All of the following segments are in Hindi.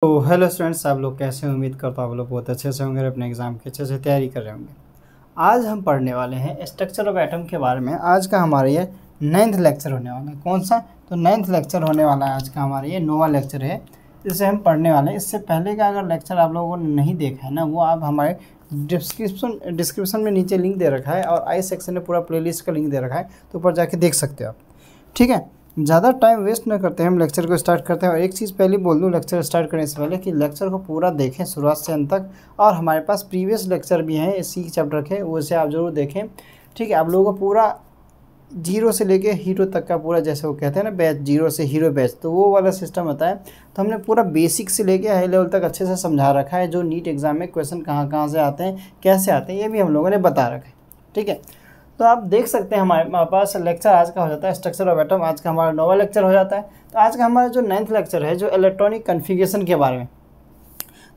तो हेलो स्टूडेंट्स, आप लोग कैसे हैं? उम्मीद करता हूँ आप लोग बहुत अच्छे से होंगे और अपने एग्ज़ाम की अच्छे से तैयारी कर रहे होंगे। आज हम पढ़ने वाले हैं स्ट्रक्चर ऑफ एटम के बारे में। आज का हमारा ये 9th लेक्चर होने वाला है। कौन सा? तो 9th लेक्चर होने वाला है आज का। हमारा ये नोवा लेक्चर है, जिसे हम पढ़ने वाले हैं। इससे पहले का अगर लेक्चर आप लोगों ने नहीं देखा है ना, वो आप हमारे डिस्क्रिप्शन में नीचे लिंक दे रखा है और आई सेक्शन में पूरा प्लेलिस्ट का लिंक दे रखा है, तो ऊपर जाके देख सकते हो आप। ठीक है, ज़्यादा टाइम वेस्ट न करते हैं, हम लेक्चर को स्टार्ट करते हैं। और एक चीज़ पहले बोल दूँ लेक्चर स्टार्ट करने से पहले कि लेक्चर को पूरा देखें शुरुआत से अंत तक। और हमारे पास प्रीवियस लेक्चर भी हैं इसी चैप्टर के, उसे आप ज़रूर देखें। ठीक है, आप लोगों को पूरा जीरो से लेके हीरो तक का पूरा, जैसे वो कहते हैं ना बैच, जीरो से हीरो बैच, तो वो वाला सिस्टम होता है। तो हमने पूरा बेसिक से लेके हाई लेवल तक अच्छे से समझा रखा है। जो नीट एग्जाम में क्वेश्चन कहाँ से आते हैं, कैसे आते हैं, ये भी हम लोगों ने बता रखा है। ठीक है, तो आप देख सकते हैं हमारे पास लेक्चर आज का हो जाता है स्ट्रक्चर ऑफ एटम। आज का हमारा नोवा लेक्चर हो जाता है। तो आज का हमारा जो 9th लेक्चर है, जो इलेक्ट्रॉनिक कन्फिगरेशन के बारे में।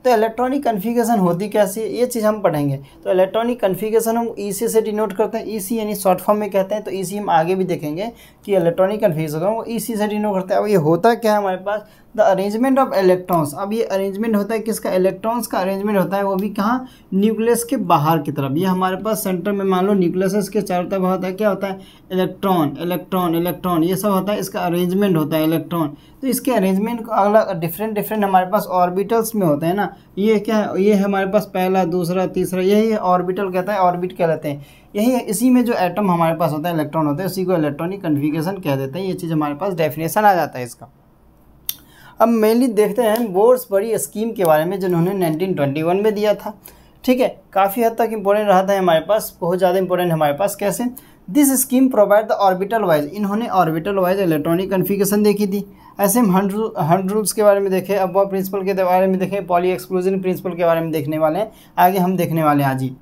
तो इलेक्ट्रॉनिक कन्फिगरेशन होती कैसी है, ये चीज़ हम पढ़ेंगे। तो इलेक्ट्रॉनिक कन्फिगरेशन हम ईसी से डिनोट करते हैं। ईसी यानी शॉर्ट फॉर्म में कहते हैं। तो ईसी हम आगे भी देखेंगे कि इलेक्ट्रॉनिक कन्फिगरेशन वो ईसी से डिनोट करते हैं। अब ये होता क्या है हमारे पास, द अरेंजमेंट ऑफ इलेक्ट्रॉन्स। अब ये अरेंजमेंट होता है किसका? इलेक्ट्रॉन्स का अरेंजमेंट होता है, वो भी कहाँ? न्यूक्लियस के बाहर की तरफ। ये हमारे पास सेंटर में मान लो न्यूक्लियस के चारों तरफ होता है, क्या होता है? इलेक्ट्रॉन इलेक्ट्रॉन इलेक्ट्रॉन, ये सब होता है। इसका अरेंजमेंट होता है इलेक्ट्रॉन। तो इसके अरेंजमेंट अलग डिफरेंट हमारे पास ऑर्बिटल्स में होते हैं ना। ये क्या है? ये हमारे पास पहला, दूसरा, तीसरा, यही ऑर्बिटल कहता है, ऑर्बिट कहलाते हैं। यही है, इसी में जो एटम हमारे पास होता है, इलेक्ट्रॉन होते हैं, उसी को इलेक्ट्रॉनिक कन्फिगरेशन कह देते हैं। ये चीज़ हमारे पास डेफिनेशन आ जाता है इसका। अब मेनली देखते हैं बोर्ड्सबरी स्कीम के बारे में, जिन्होंने 1921 में दिया था। ठीक है, काफ़ी हद तक इंपॉर्टेंट रहा था हमारे पास, बहुत ज़्यादा इंपॉर्टेंट हमारे पास। कैसे? This scheme provide the orbital wise. इन्होंने ऑर्बिटल वाइज इलेक्ट्रॉनिक कन्फिगरेशन देखी थी। ऐसे हम हंड रूल्स के बारे में देखें, अबॉव प्रिंसिपल के बारे में देखें, पॉली एक्सक्लूजन प्रिंसिपल के बारे में देखने वाले हैं, आगे हम देखने वाले हैं आज ही।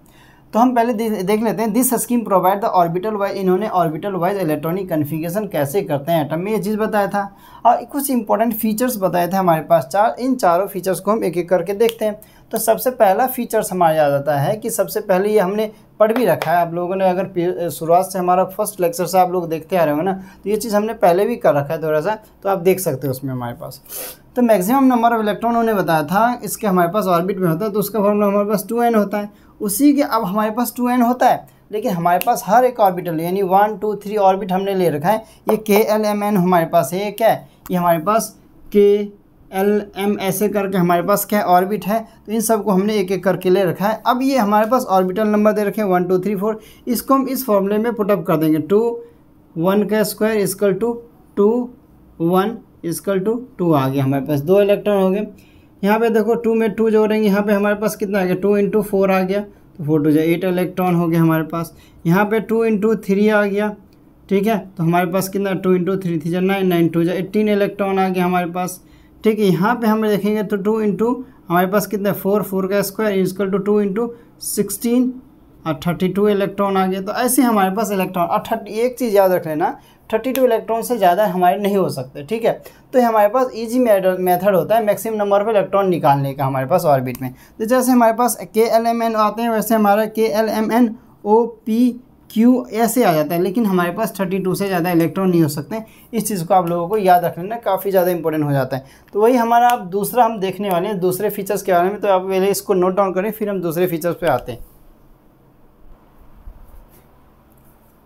तो हम पहले देख लेते हैं। This scheme provide the orbital wise. इन्होंने ऑर्बिटल वाइज इलेक्ट्रॉनिक कन्फिगरेशन कैसे करते हैं एटम में, ये चीज़ बताया था। और कुछ इंपॉर्टेंट फीचर्स बताए थे हमारे पास चार। इन चारों फीचर्स को हम एक एक करके देखते हैं। तो सबसे पहला फीचर्स हमारे याद आता है कि सबसे पहले ये हमने पढ़ भी रखा है। आप लोगों ने अगर शुरुआत से हमारा फर्स्ट लेक्चर से आप लोग देखते आ रहे होंगे ना, तो ये चीज़ हमने पहले भी कर रखा है थोड़ा सा, तो आप देख सकते हो उसमें हमारे पास। तो मैक्सिमम नंबर ऑफ इलेक्ट्रॉन उन्होंने बताया था इसके हमारे पास ऑर्बिट में होता है, तो उसका फॉर्मूला हमारे पास 2n होता है। उसी के अब हमारे पास 2n होता है, लेकिन हमारे पास हर एक ऑर्बिटल यानी 1 2 3 ऑर्बिट हमने ले रखा है। ये KLMN हमारे पास है। ये क्या है? ये हमारे पास KLM ऐसे करके हमारे पास क्या ऑर्बिट है। तो इन सब को हमने एक एक करके ले रखा है। अब ये हमारे पास ऑर्बिटल नंबर दे रखे हैं 1 2 3 4। इसको हम इस फॉर्मूले में पुटअप कर देंगे। 2 1 का square equal to 2 1 equal to 2 आ गया। हमारे पास 2 इलेक्ट्रॉन हो गए। यहाँ पे देखो 2 में 2 जोड़ेंगे, यहाँ पे हमारे पास कितना आ गया? 2 × 4 आ गया, तो 4 2 8 इलेक्ट्रॉन हो गया हमारे पास। यहाँ पे 2 × 3 आ गया। ठीक है, तो हमारे पास कितना? 2 × 3 3 9 9 2 18 इलेक्ट्रॉन आ गया हमारे पास। ठीक है, यहाँ पे हम देखेंगे तो 2 × हमारे पास कितना? 4 4 का स्क्वायर इक्वल टू 2 × 16 और 32 इलेक्ट्रॉन आ गया। तो ऐसे हमारे पास इलेक्ट्रॉन। और एक चीज़ याद रख लेना, 32 इलेक्ट्रॉन से ज़्यादा हमारे नहीं हो सकते। ठीक है, तो ये हमारे पास इजी मेथड होता है मैक्सिमम नंबर ऑफ इलेक्ट्रॉन निकालने का हमारे पास ऑर्बिट में। तो जैसे हमारे पास KLMN आते हैं, वैसे हमारा KLMN OPQ ऐसे आ जाता है, लेकिन हमारे पास 32 से ज़्यादा इलेक्ट्रॉन नहीं हो सकते। इस चीज़ को आप लोगों को याद रख लेना, काफ़ी ज़्यादा इंपॉर्टेंट हो जाता है। तो वही हमारा अब दूसरा हम देखने वाले हैं, दूसरे फीचर्स के बारे में। तो आप पहले इसको नोट डाउन करें, फिर हम दूसरे फीचर्स पे आते हैं।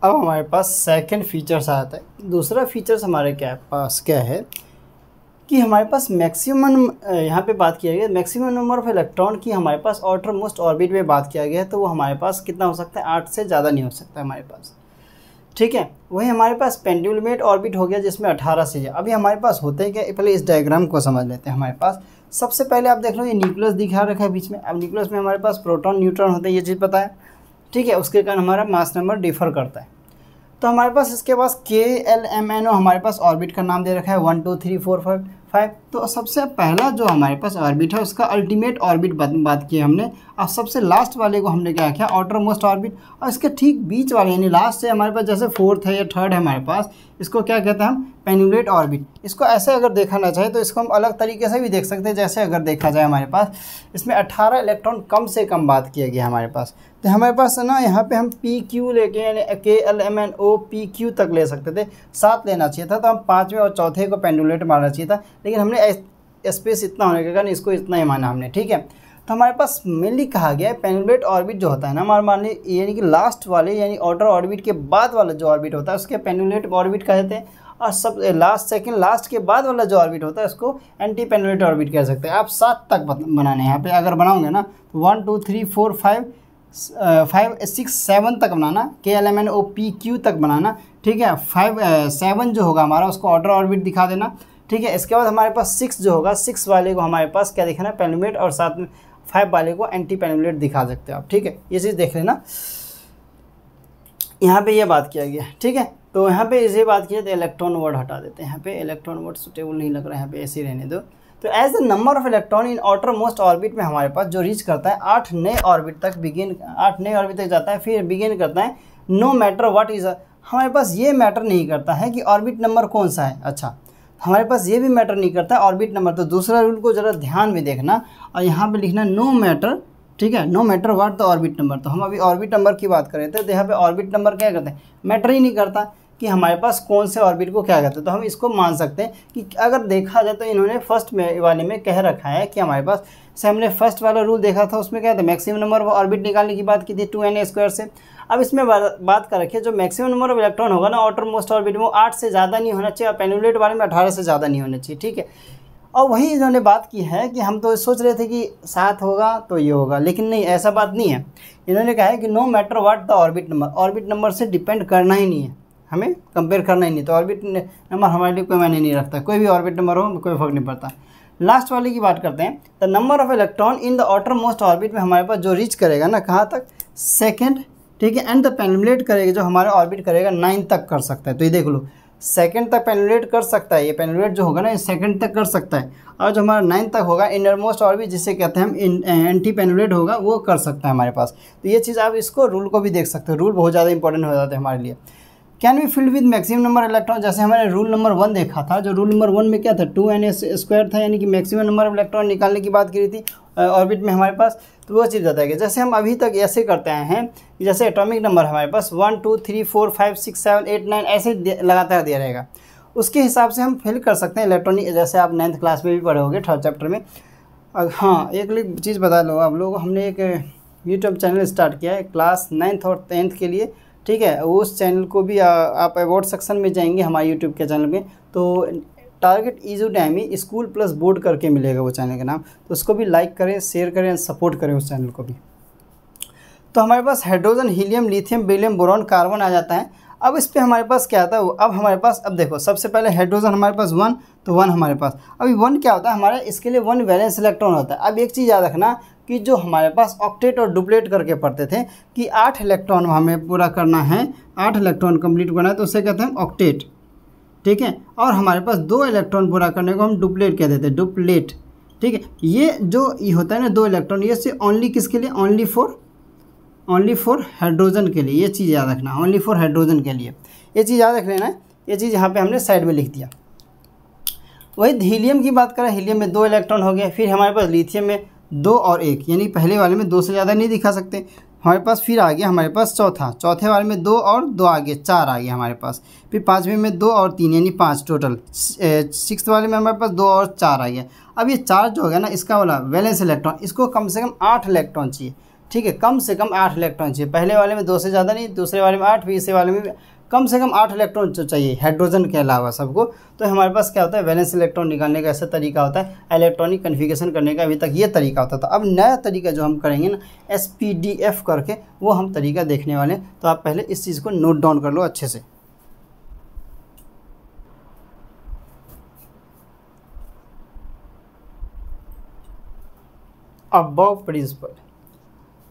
अब हमारे पास सेकंड फीचर्स आता है। दूसरा फीचर्स हमारे पास क्या है कि हमारे पास मैक्सिमम, यहाँ पे बात किया गया मैक्सिमम नंबर ऑफ इलेक्ट्रॉन की हमारे पास आउटर मोस्ट ऑर्बिट में बात किया गया है। तो वो हमारे पास कितना हो सकता है? 8 से ज़्यादा नहीं हो सकता हमारे पास। ठीक है, वही हमारे पास पेंडुलमेट ऑर्बिट हो गया, जिसमें 18 से अभी हमारे पास होते हैं क्या? पहले इस डायग्राम को समझ लेते हैं। हमारे पास सबसे पहले आप देख लो, ये न्यूक्लियस दिखा रखा है बीच में। अब न्यूक्लियस में हमारे पास प्रोटॉन न्यूट्रॉन होते हैं, ये चीज़ पता है। ठीक है, उसके कारण हमारा मास नंबर डिफर करता है। तो हमारे पास इसके पास KLMNO हमारे पास ऑर्बिट का नाम दे रखा है 1 2 3 4 5 5। तो सबसे पहला जो हमारे पास ऑर्बिट है, उसका अल्टीमेट ऑर्बिट बात की हमने। अब सबसे लास्ट वाले को हमने क्या किया? Outer most orbit. और इसके ठीक बीच वाले यानी लास्ट से हमारे पास जैसे 4th है या 3rd है हमारे पास, इसको क्या कहते हैं हम? पेन्युलेट ऑर्बिट। इसको ऐसे अगर देखा ना चाहे तो इसको हम अलग तरीके से भी देख सकते हैं। जैसे अगर देखा जाए हमारे पास इसमें 18 इलेक्ट्रॉन कम से कम बात किया गया हमारे पास। तो हमारे पास ना यहाँ पे हम PQ लेके यानी KLMN OPQ तक ले सकते थे। 7 लेना चाहिए था, तो हम 5वें और चौथे को पेंडुलेट मारना चाहिए था, लेकिन हमने स्पेस इतना होने के कारण इसको इतना ही माना हमने, ठीक है। तो हमारे पास मेनली कहा गया है पेनिलेट ऑर्बिट जो होता है ना हमारे मान लीजिए, यानी कि लास्ट वाले यानी आउटर ऑर्बिट के बाद वाला जो ऑर्बिट होता है उसके पेनिलेट ऑर्बिट कहते हैं, और सब लास्ट के बाद वाला जो ऑर्बिट होता है उसको एंटी पेनिलेट ऑर्बिट कह सकते हैं। आप 7 तक बनाने हैं यहाँ पे, अगर बनाओगे ना तो 1 2 3 4 5 6 7 तक बनाना, KLMNOPQ तक बनाना, ठीक है। 7 जो होगा हमारा उसको आउटर ऑर्बिट दिखा देना, ठीक है। इसके बाद हमारे पास 6 जो होगा, 6 वाले को हमारे पास क्या दिखाना है, पेनिलेट, और साथ में 5 वाले को एंटी पेनिलेट दिखा सकते हो आप, ठीक है। ये चीज़ देख लेना, यहाँ पे ये बात किया गया, ठीक है। तो यहाँ पे इसे बात किया तो इलेक्ट्रॉन वर्ड हटा देते हैं, यहाँ पे इलेक्ट्रॉन वर्ड सुटेबल नहीं लग रहा है, यहाँ पे ऐसे ही रहने दो। तो as the number of electron in outermost orbit में हमारे पास जो रीच करता है 8 नए ऑर्बिट तक जाता है, फिर बिगिन करता है नो मैटर व्हाट इज हमारे पास ये मैटर नहीं करता है कि ऑर्बिट नंबर कौन सा है। अच्छा, हमारे पास ये भी मैटर नहीं करता है ऑर्बिट नंबर। तो दूसरा रूल को ज़रा ध्यान में देखना, और यहाँ पे लिखना नो मैटर, ठीक है, no matter what the orbit number. तो हम अभी ऑर्बिट नंबर की बात कर रहे थे, तो यहाँ पे ऑर्बिट नंबर क्या करते हैं, मैटर ही नहीं करता कि हमारे पास कौन से ऑर्बिट को क्या कहते हैं। तो हम इसको मान सकते हैं कि अगर देखा जाए तो इन्होंने फर्स्ट वाले में कह रखा है कि हमारे पास, जैसे हमने फर्स्ट वाला रूल देखा था उसमें क्या था, मैक्सिमम नंबर ऑफ ऑर्बिट निकालने की बात की थी 2n² से। अब इसमें बात कर रखी है जो मैक्सिमम नंबर ऑफ इलेक्ट्रॉन होगा ना आउटर मोस्ट ऑर्बिट में, वो 8 से ज़्यादा नहीं होना चाहिए, और पेनिलेट वाले में 18 से ज़्यादा नहीं होना चाहिए, ठीक है। और वही इन्होंने बात की है कि हम तो सोच रहे थे कि 7 होगा तो ये होगा, लेकिन नहीं, ऐसा बात नहीं है। इन्होंने कहा है कि no matter what the orbit number से डिपेंड करना ही नहीं है, हमें कंपेयर करना ही नहीं। तो ऑर्बिट नंबर हमारे लिए कोई मायने नहीं रखता, कोई भी ऑर्बिट नंबर हो कोई फर्क नहीं पड़ता। लास्ट वाले की बात करते हैं, the number of electron in the outer most orbit में हमारे पास जो रीच करेगा ना कहाँ तक, 2nd, ठीक है, एंड द पेनिलेट करेगा जो हमारा ऑर्बिट करेगा 9 तक कर सकता है। तो ये देख लो 2nd तक पेनिलेट कर सकता है, ये पेनिलेट जो होगा ना ये 2nd तक कर सकता है, और जो हमारा 9 तक होगा इनर मोस्ट ऑर्बिट जिसे कहते हैं हम एंटी पेनिलेट होगा वो कर सकता है हमारे पास। तो ये चीज़ आप इसको रूल को भी देख सकते हो, रूल बहुत ज़्यादा इंपॉर्टेंट हो जाता है हमारे लिए। Can be filled with maximum number electron, जैसे हमने रूल नंबर 1 देखा था, जो रूल नंबर 1 में क्या था 2n² था, यानी कि मैक्सिमम नंबर ऑफ इलेक्ट्रॉन निकालने की बात की थी ऑर्बिट में हमारे पास। तो वो चीज़ बताएगा जैसे हम अभी तक ऐसे करते आए हैं, जैसे एटॉमिक नंबर हमारे पास 1 2 3 4 5 6 7 8 9 ऐसे लगातार दिया रहेगा, उसके हिसाब से हम फिल कर सकते हैं इलेक्ट्रॉनिक, जैसे आप 9th क्लास में भी पढ़े होगे 3rd चैप्टर में। हाँ, एक चीज़ बता लो आप लोग, हमने एक यूट्यूब चैनल स्टार्ट किया है क्लास 9th और 10th के लिए, ठीक है। उस चैनल को भी आप अवार्ड सेक्शन में जाएंगे हमारे यूट्यूब के चैनल में, तो टारगेट इज़ोडैमी स्कूल प्लस बोर्ड करके मिलेगा वो चैनल का नाम, तो उसको भी लाइक करें, शेयर करें, सपोर्ट करें उस चैनल को भी। तो हमारे पास hydrogen, helium, lithium, beryllium, boron, carbon आ जाता है। अब इस पे हमारे पास क्या आता है, अब हमारे पास, अब देखो सबसे पहले हाइड्रोजन हमारे पास 1, तो 1 हमारे पास, अभी 1 क्या होता है हमारा, इसके लिए 1 वैलेंस इलेक्ट्रॉन होता है। अब एक चीज़ याद रखना कि जो हमारे पास ऑक्टेट और डुप्लेट करके पढ़ते थे कि 8 इलेक्ट्रॉन हमें पूरा करना है, 8 इलेक्ट्रॉन कंप्लीट करना है, तो उसे कहते हैं ऑक्टेट, ठीक है। और हमारे पास 2 इलेक्ट्रॉन पूरा करने को हम डुप्लेट कह देते हैं, डुप्लेट, ठीक है। ये जो ये होता है ना 2 इलेक्ट्रॉन, ये से ओनली किसके लिए, ओनली फॉर हाइड्रोजन के लिए, ये चीज़ याद रखना, ओनली फॉर हाइड्रोजन के लिए, ये चीज़ याद रख लेना। ये चीज़ यहाँ पे हमने साइड में लिख दिया। वही हीलियम की बात करें, हीलियम में 2 इलेक्ट्रॉन हो गए, फिर हमारे पास लिथियम में 2 और 1, यानी पहले वाले में 2 से ज़्यादा नहीं दिखा सकते हमारे पास। फिर आ गया हमारे पास चौथे वाले में 2 और 2 आ गए, 4 आ गए हमारे पास। फिर 5वें में 2 और 3 यानी 5 टोटल। 6th वाले में हमारे पास 2 और 4 आ गया। अब ये 4 जो होगा ना इसका वाला वैलेंस इलेक्ट्रॉन, इसको कम से कम 8 इलेक्ट्रॉन चाहिए, ठीक है, कम से कम 8 इलेक्ट्रॉन चाहिए। पहले वाले में 2 से ज़्यादा नहीं, दूसरे वाले में 8, फिर इसे वाले में कम से कम 8 इलेक्ट्रॉन चाहिए हाइड्रोजन के अलावा सबको। तो हमारे पास क्या होता है, वैलेंस इलेक्ट्रॉन निकालने का ऐसा तरीका होता है, इलेक्ट्रॉनिक कन्फिगरेशन करने का अभी तक ये तरीका होता था। अब नया तरीका जो हम करेंगे ना SPDF करके, वो हम तरीका देखने वाले हैं। तो आप पहले इस चीज़ को नोट डाउन कर लो अच्छे से। अबव प्रिंसिपल,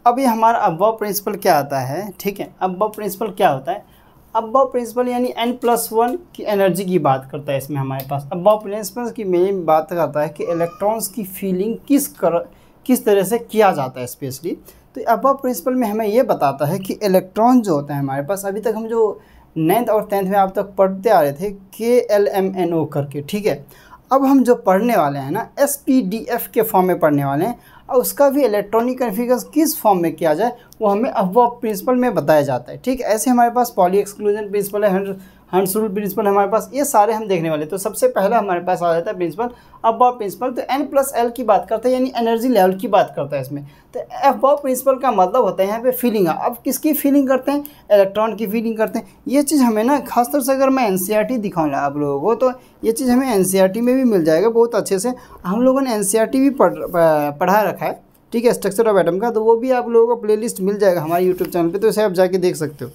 अब ये हमारा अबव प्रिंसिपल क्या आता है, ठीक है। अबव प्रिंसिपल क्या होता है, अबव प्रिंसिपल यानी n+1 की एनर्जी की बात करता है इसमें हमारे पास। अबव प्रिंसिपल की मेन बात करता है कि इलेक्ट्रॉन्स की फीलिंग किस तरह से किया जाता है स्पेशली। तो अबव प्रिंसिपल में हमें ये बताता है कि इलेक्ट्रॉन जो होता है हमारे पास, अभी तक हम जो 9th और 10th में आप तक पढ़ते आ रहे थे KLMNO करके, ठीक है। अब हम जो पढ़ने वाले हैं ना SPDF के फॉर्म में पढ़ने वाले हैं, और उसका भी इलेक्ट्रॉनिक कन्फिगरेशन किस फॉर्म में किया जाए वो हमें अबव प्रिंसिपल में बताया जाता है, ठीक है। ऐसे हमारे पास पॉली एक्सक्लूजन प्रिंसिपल है, हंस रूल प्रिंसिपल हमारे पास, ये सारे हम देखने वाले। तो सबसे पहला हमारे पास आ जाता है प्रिंसिपल, अबव प्रिंसिपल। तो N+L की बात करते हैं, यानी एनर्जी लेवल की बात करता है इसमें। तो अबव प्रिंसिपल का मतलब होता है यहाँ पे फीलिंग। अब किसकी फीलिंग करते हैं? इलेक्ट्रॉन की फीलिंग करते हैं। ये चीज़ हमें ना खासतौर से अगर मैं NCERT दिखाऊंगा आप लोगों को, तो ये चीज़ हमें NCERT में भी मिल जाएगा बहुत अच्छे से। हम लोगों ने NCERT भी पढ़ा रखा है, ठीक है, स्ट्रक्चर ऑफ एटम का। तो वो भी आप लोगों को प्लेलिस्ट मिल जाएगा हमारे यूट्यूब चैनल पे, तो इसे आप जाके देख सकते हो,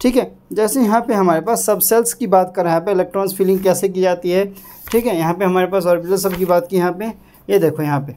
ठीक है। जैसे यहाँ पे हमारे पास सब सेल्स की बात करें, यहाँ पे इलेक्ट्रॉन्स फीलिंग कैसे की जाती है, ठीक है। यहाँ पे हमारे पास ऑर्बिटल सब की बात की, यहाँ पे ये देखो, यहाँ पे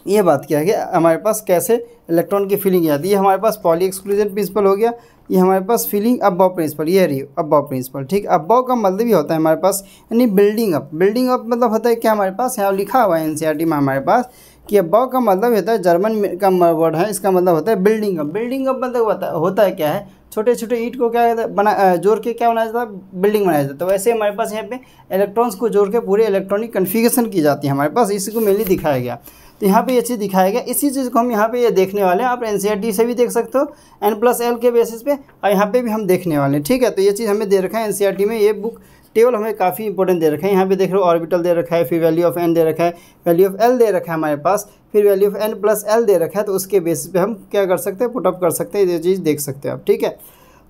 ये बात किया गया हमारे पास कैसे इलेक्ट्रॉन की फीलिंग आती है। ये हमारे पास पॉली एक्सक्लूजन प्रिंसिपल हो गया। ये हमारे पास फीलिंग अबव प्रिंसिपल, ये रही अबव प्रिंसिपल, ठीक। अबव का मतलब ये होता है हमारे पास यानी बिल्डिंग अप। बिल्डिंग अप मतलब होता है क्या, हमारे पास यहाँ लिखा हुआ है NCERT में हमारे पास कि अबव का मतलब होता है, जर्मन का वर्ड है, इसका मतलब होता है बिल्डिंग अप। बिल्डिंग अप मतलब होता है क्या है, छोटे छोटे ईंट को क्या जोड़ के क्या बनाया जाता है, बिल्डिंग बनाया जाता है। तो वैसे हमारे पास यहाँ पे इलेक्ट्रॉन्स को जोड़ के पूरे इलेक्ट्रॉनिक कन्फिगरेशन की जाती है हमारे पास, इसी को मेनली दिखाया गया। तो यहाँ पे ये चीज़ दिखाया गया, इसी चीज़ को हम यहाँ पे ये देखने वाले हैं। आप NCERT से भी देख सकते हो N+L के बेसिस पे, और यहाँ पे भी हम देखने वाले हैं, ठीक है। तो ये चीज़ हमें दे रखा है NCERT में, ये बुक टेबल हमें काफ़ी इंपॉर्टेंट दे रखा है। यहाँ पे देख रहे हो ऑर्बिटल दे रखा है, फिर वैल्यू ऑफ N दे रखा है, वैल्यू ऑफ L दे रखा है हमारे पास, फिर वैल्यू ऑफ N+L दे रखा है। तो उसके बेसिस पे हम क्या कर सकते हैं, पुटअप कर सकते हैं, ये चीज़ देख सकते हैं आप, ठीक है।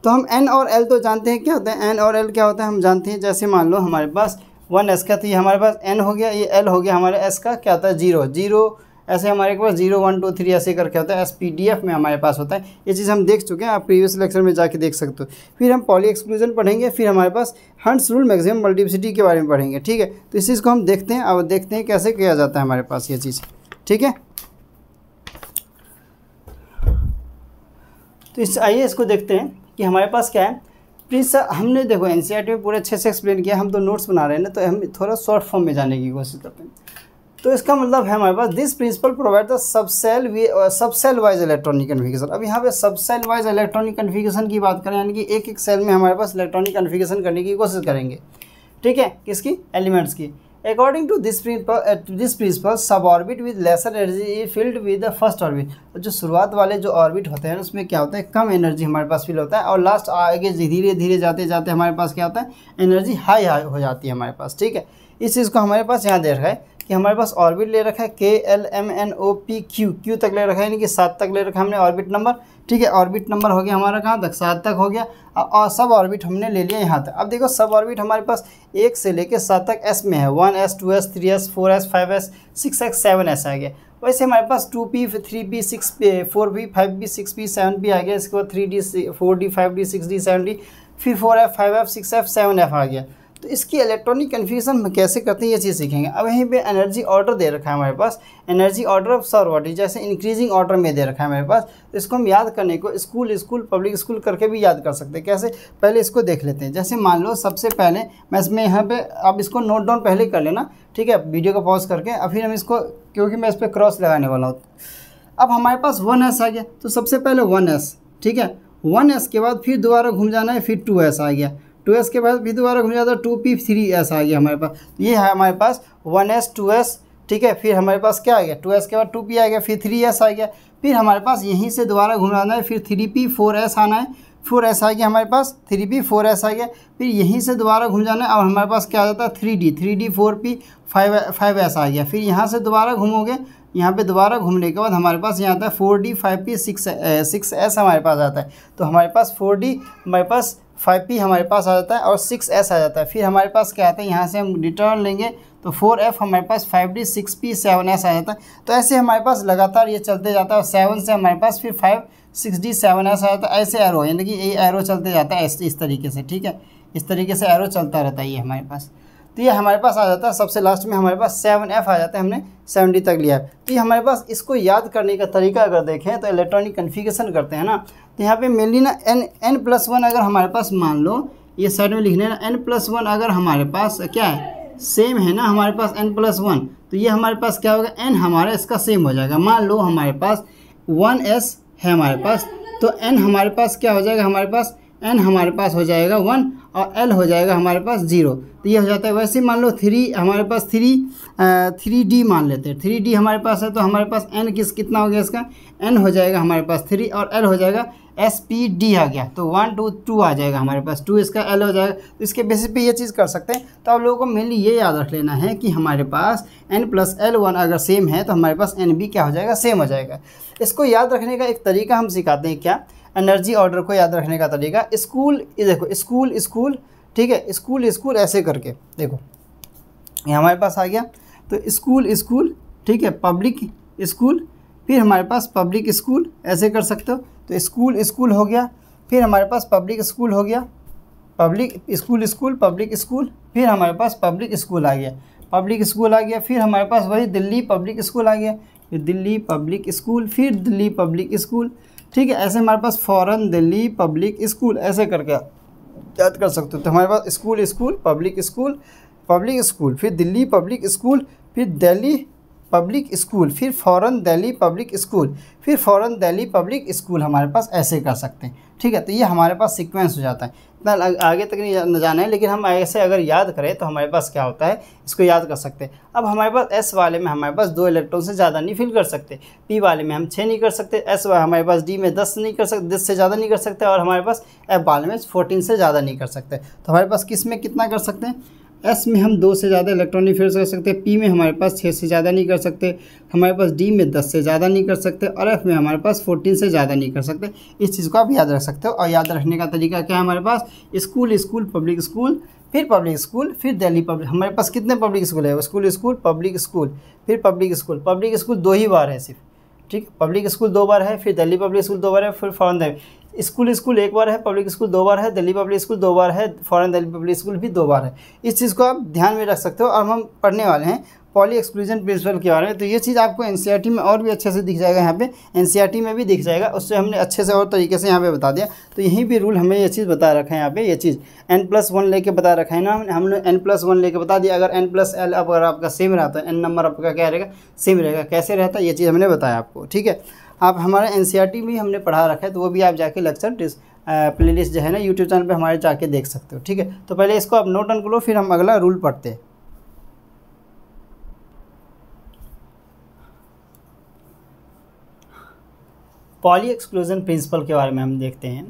तो हम N और L तो जानते हैं क्या होता है, N और L क्या होता है हम जानते हैं। जैसे मान लो हमारे पास 1s का, तो ये हमारे पास N हो गया, ये L हो गया, हमारे S का क्या होता है 0, ऐसे हमारे पास 0 1 2 3 ऐसे करके होता है। SPDF में हमारे पास होता है, ये चीज़ हम देख चुके हैं, आप प्रीवियस लेक्चर में जाके देख सकते हो। फिर हम पॉली एक्सक्लूजन पढ़ेंगे, फिर हमारे पास हंस रूल मैक्सिमम मल्टीप्लिसिटी के बारे में पढ़ेंगे, ठीक है। तो इस चीज़ को हम देखते हैं, अब देखते हैं कैसे किया जाता है हमारे पास ये चीज़, ठीक है। तो आइए इसको देखते हैं कि हमारे पास क्या है। प्लीज़ हमने देखो NCERT में पूरे अच्छे से एक्सप्लेन किया, हम तो नोट्स बना रहे हैं ना, तो हम थोड़ा शॉर्ट फॉर्म में जाने की कोशिश करते हैं। तो इसका मतलब है हमारे पास this principle provide the subshell wise electronic configuration. अब यहाँ पे सबसेल वाइज इलेक्ट्रॉनिक कन्फिगरेशन की बात करें, यानी कि एक एक सेल में हमारे पास इलेक्ट्रॉनिक कन्फिगरेशन करने की कोशिश करेंगे, ठीक है, किसकी, एलिमेंट्स की। According to this principle sub orbit with lesser energy filled with the first orbit. जो शुरुआत वाले जो ऑर्बिट होते हैं उसमें क्या होता है, कम एनर्जी हमारे पास फील होता है, और लास्ट आगे धीरे धीरे जाते जाते हमारे पास क्या होता है, एनर्जी हाई हो जाती है हमारे पास, ठीक है। इस चीज़ को हमारे पास यहाँ दे रखा है कि हमारे पास ऑर्बिट ले रखा है KLMNOP Q तक ले रखा है, यानी कि 7 तक ले रखा है हमने ऑर्बिट नंबर, ठीक है। ऑर्बिट नंबर हो गया हमारा कहाँ तक, 7 तक हो गया, और सब ऑर्बिट हमने ले लिया यहाँ तक। अब देखो सब ऑर्बिट हमारे पास 1 से लेके 7 तक S में है, 1s 2s 3s 4s 5s 6s 7s आ गया। वैसे हमारे पास 2p 3p 6p 4p 5p 6p 7p आ गया, इसके बाद 3d 4d 5d 6d 7d, फिर 4f 5f 6f 7f आ गया। तो इसकी इलेक्ट्रॉनिक कन्फ्यूजन हम कैसे करते हैं ये चीज़ सीखेंगे। अब यहीं पे एनर्जी ऑर्डर दे रखा है हमारे पास, एनर्जी ऑर्डर ऑफ सर्वॉटी, जैसे इंक्रीजिंग ऑर्डर में दे रखा है हमारे पास। तो इसको हम याद करने को स्कूल पब्लिक स्कूल करके भी याद कर सकते हैं। कैसे, पहले इसको देख लेते हैं। जैसे मान लो सबसे पहले मैं इसमें यहाँ पे, आप इसको नोट डाउन पहले कर लेना, ठीक है, वीडियो को पॉज करके। अब फिर हम इसको, क्योंकि मैं इस पर क्रॉस लगाने वाला हूँ। अब हमारे पास 1s आ गया, तो सबसे पहले 1s, ठीक है। 1s के बाद फिर दोबारा घूम जाना है, फिर 2s आ गया, 2s के बाद फिर दोबारा घूम जाता है 2p 3s आ गया हमारे पास। तो ये है हमारे पास 1s 2s, ठीक है। फिर हमारे पास क्या आ गया, 2s के बाद 2p आ गया, फिर 3s आ गया, फिर हमारे पास यहीं से दोबारा घुमाना है, फिर 3p 4s आना है, 4s आ गया हमारे पास, 3p 4s आ गया, फिर यहीं से दोबारा घूम जाना है। अब हमारे पास क्या आ जाता है 3d 4p 5s आ गया, फिर यहाँ से दोबारा घूमोगे, यहाँ पे दोबारा घूमने के बाद हमारे पास यहाँ आता है 4d 5p 6s हमारे पास आता है। तो हमारे पास 4d हमारे पास 5p हमारे पास आ जाता है और 6s आ जाता है। फिर हमारे पास क्या आता है, यहाँ से हम रिटर्न लेंगे तो 4f हमारे पास 5d 6p 7s आ जाता है। तो ऐसे हमारे पास लगातार ये चलते जाता है, और 7 से हमारे पास फिर 5 6d 7s आ जाता है। ऐसे एरो, यानी कि ये एरो चलते जाता है इस तरीके से, ठीक है, इस तरीके से एरो चलता रहता है ये हमारे पास। तो ये हमारे पास आ जाता है, सबसे लास्ट में हमारे पास 7f आ जाता है, हमने 70 तक लिया है। तो ये हमारे पास, इसको याद करने का तरीका अगर देखें तो इलेक्ट्रॉनिक कन्फिगरेशन करते हैं ना, तो यहाँ पे मेनली ना n+1 अगर हमारे पास, मान लो ये साइड में लिखने ना, n+1 अगर हमारे पास क्या है, सेम है ना हमारे पास n+1, तो ये हमारे पास क्या होगा, n हमारा इसका सेम हो जाएगा। मान लो हमारे पास 1s है हमारे पास, तो n हमारे पास क्या हो जाएगा, हमारे पास n हमारे पास हो जाएगा 1 और l हो जाएगा हमारे पास 0। तो ये हो जाता है। वैसे मान लो 3 हमारे पास 3d मान लेते हैं। 3d हमारे पास है तो हमारे पास n कितना हो गया इसका, n हो जाएगा हमारे पास 3 और l हो जाएगा SPD आ गया तो 1 2 2 आ जाएगा हमारे पास 2 इसका l हो जाएगा। तो इसके बेसिस पे ये चीज़ कर सकते हैं। तो आप लोगों को मेनली ये याद रख लेना है कि हमारे पास n प्लस L1 अगर सेम है तो हमारे पास n भी क्या हो जाएगा, सेम हो जाएगा। इसको याद रखने का एक तरीका हम सिखाते हैं, क्या, एनर्जी ऑर्डर को याद रखने का तरीका। स्कूल, ये देखो स्कूल स्कूल, ठीक है, स्कूल स्कूल ऐसे करके देखो ये हमारे पास आ गया। तो स्कूल स्कूल, ठीक है, पब्लिक स्कूल, फिर हमारे पास पब्लिक स्कूल ऐसे कर सकते हो। तो स्कूल स्कूल हो गया, फिर हमारे पास पब्लिक स्कूल हो गया, public school school public school, फिर हमारे पास पब्लिक स्कूल आ गया, पब्लिक स्कूल आ गया, फिर हमारे पास वही दिल्ली पब्लिक स्कूल आ गया, फिर दिल्ली पब्लिक स्कूल, फिर दिल्ली पब्लिक स्कूल, ठीक है। ऐसे हमारे पास फॉरेन दिल्ली पब्लिक स्कूल ऐसे करके याद कर सकते हो। तो हमारे पास स्कूल स्कूल पब्लिक स्कूल, फिर दिल्ली पब्लिक स्कूल, फिर दिल्ली पब्लिक स्कूल, फिर फॉरेन दिल्ली पब्लिक स्कूल, फिर फॉरेन दिल्ली पब्लिक स्कूल हमारे पास ऐसे कर सकते हैं, ठीक है। तो ये हमारे पास सीक्वेंस हो जाता है। इतना आगे तक नहीं जाना है, लेकिन हम ऐसे अगर याद करें तो हमारे पास क्या होता है, इसको याद कर सकते हैं। अब हमारे पास S वाले में हमारे पास 2 इलेक्ट्रॉन से ज़्यादा नहीं फिल कर सकते, P वाले में हम 6 नहीं कर सकते, S वाले हमारे पास D में 10 नहीं कर सकते, 10 से ज़्यादा नहीं कर सकते, और हमारे पास F वाले में 14 से ज़्यादा नहीं कर सकते। तो हमारे पास किस में कितना कर सकते हैं, S में हम 2 से ज़्यादा इलेक्ट्रॉन नहीं फिल कर सकते, P में हमारे पास 6 से ज़्यादा नहीं कर सकते, हमारे पास D में 10 से ज़्यादा नहीं कर सकते, और F में हमारे पास 14 से ज़्यादा नहीं कर सकते। इस चीज़ को आप याद रख सकते हो। और याद रखने का तरीका क्या है, हमारे पास स्कूल स्कूल पब्लिक स्कूल, फिर पब्लिक स्कूल, फिर दिल्ली पब्लिक। हमारे पास कितने पब्लिक स्कूल है, स्कूल स्कूल पब्लिक स्कूल, फिर पब्लिक स्कूल। पब्लिक स्कूल 2 ही बार है सिर्फ, ठीक, पब्लिक स्कूल 2 बार है, फिर दिल्ली पब्लिक स्कूल 2 बार है, फिर फॉरेन दिल्ली स्कूल 1 बार है, पब्लिक स्कूल 2 बार है, दिल्ली पब्लिक स्कूल 2 बार है, फॉरेन दिल्ली पब्लिक स्कूल भी 2 बार है। इस चीज़ को आप ध्यान में रख सकते हो। और हम पढ़ने वाले हैं पॉली एक्सक्लूजन प्रिंसिपल के बारे में। तो ये चीज़ आपको NCERT में और भी अच्छे से दिख जाएगा, यहाँ पे NCERT में भी दिख जाएगा, उससे हमने अच्छे से और तरीके से यहाँ पे बता दिया। तो यहीं भी रूल हमें ये चीज़ बता रखा है, यहाँ पे ये चीज़ n+1 लेके बता रखा है ना, हमने n+1 लेके बता दिया। अगर n+L अगर आपका सेम रहता है, n नंबर आपका क्या रहेगा, सेम रहेगा, कैसे रहता है ये चीज़ हमने बताया आपको, ठीक है। आप हमारा NCERT भी हमने पढ़ा रखा है, तो वो भी आप जाके लेक्चर प्लेलिस्ट जो है ना यूट्यूब चैनल पे हमारे जाके देख सकते हो, ठीक है। तो पहले इसको आप नोट डाउन करो, फिर हम अगला रूल पढ़ते हैं। पॉली एक्सक्लूजन प्रिंसिपल के बारे में हम देखते हैं।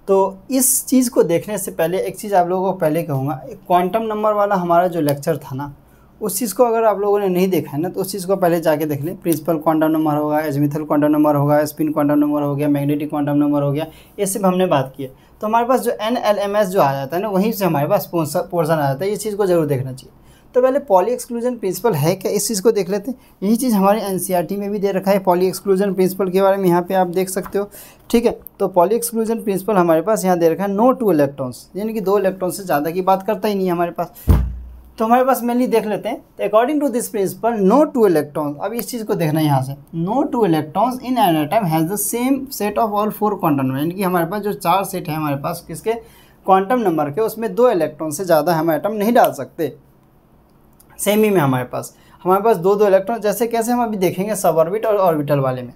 तो इस चीज़ को देखने से पहले एक चीज़ आप लोगों को पहले कहूँगा, क्वांटम नंबर वाला हमारा जो लेक्चर था ना, उस चीज़ को अगर आप लोगों ने नहीं देखा है ना, तो उस चीज़ को पहले जाके देख लें। प्रिंसिपल क्वांटम नंबर होगा, एजमिथल क्वांटम नंबर होगा, स्पिन क्वांटम नंबर हो गया, मैग्नेटिक क्वांटम नंबर हो गया, ये सब हमने बात की है। तो हमारे पास जो NLMS जो आ जाता है ना, वहीं से हमारे पास पोर्सन आ जाता है। ये चीज़ को जरूर देखना चाहिए। तो पहले पॉली एक्सक्लूजन प्रिंसिपल है क्या, इस चीज़ को देख लेते हैं। यही चीज़ हमारे NCERT में भी दे रखा है, पॉली एक्सक्लूजन प्रिंसिपल के बारे में यहाँ पे आप देख सकते हो, ठीक है। तो पॉली एक्सक्लूजन प्रिंसिपल हमारे पास यहाँ दे रखा है, नो 2 इलेक्ट्रॉन्स, यानी कि 2 इलेक्ट्रॉन से ज़्यादा की बात करता ही नहीं है हमारे पास। तो हमारे पास मेनली देख लेते हैं। तो according to this principle no 2 electrons, अब इस चीज़ को देखना है यहाँ से, no 2 electrons in an atom has the same set of all 4 quantum number, यानी कि हमारे पास जो 4 सेट है हमारे पास किसके, क्वांटम नंबर के, उसमें 2 इलेक्ट्रॉन से ज़्यादा हम एटम नहीं डाल सकते। सेम ही में हमारे पास 2 इलेक्ट्रॉन, जैसे कैसे हम अभी देखेंगे सब ऑर्बिट और ऑर्बिटल वाले में।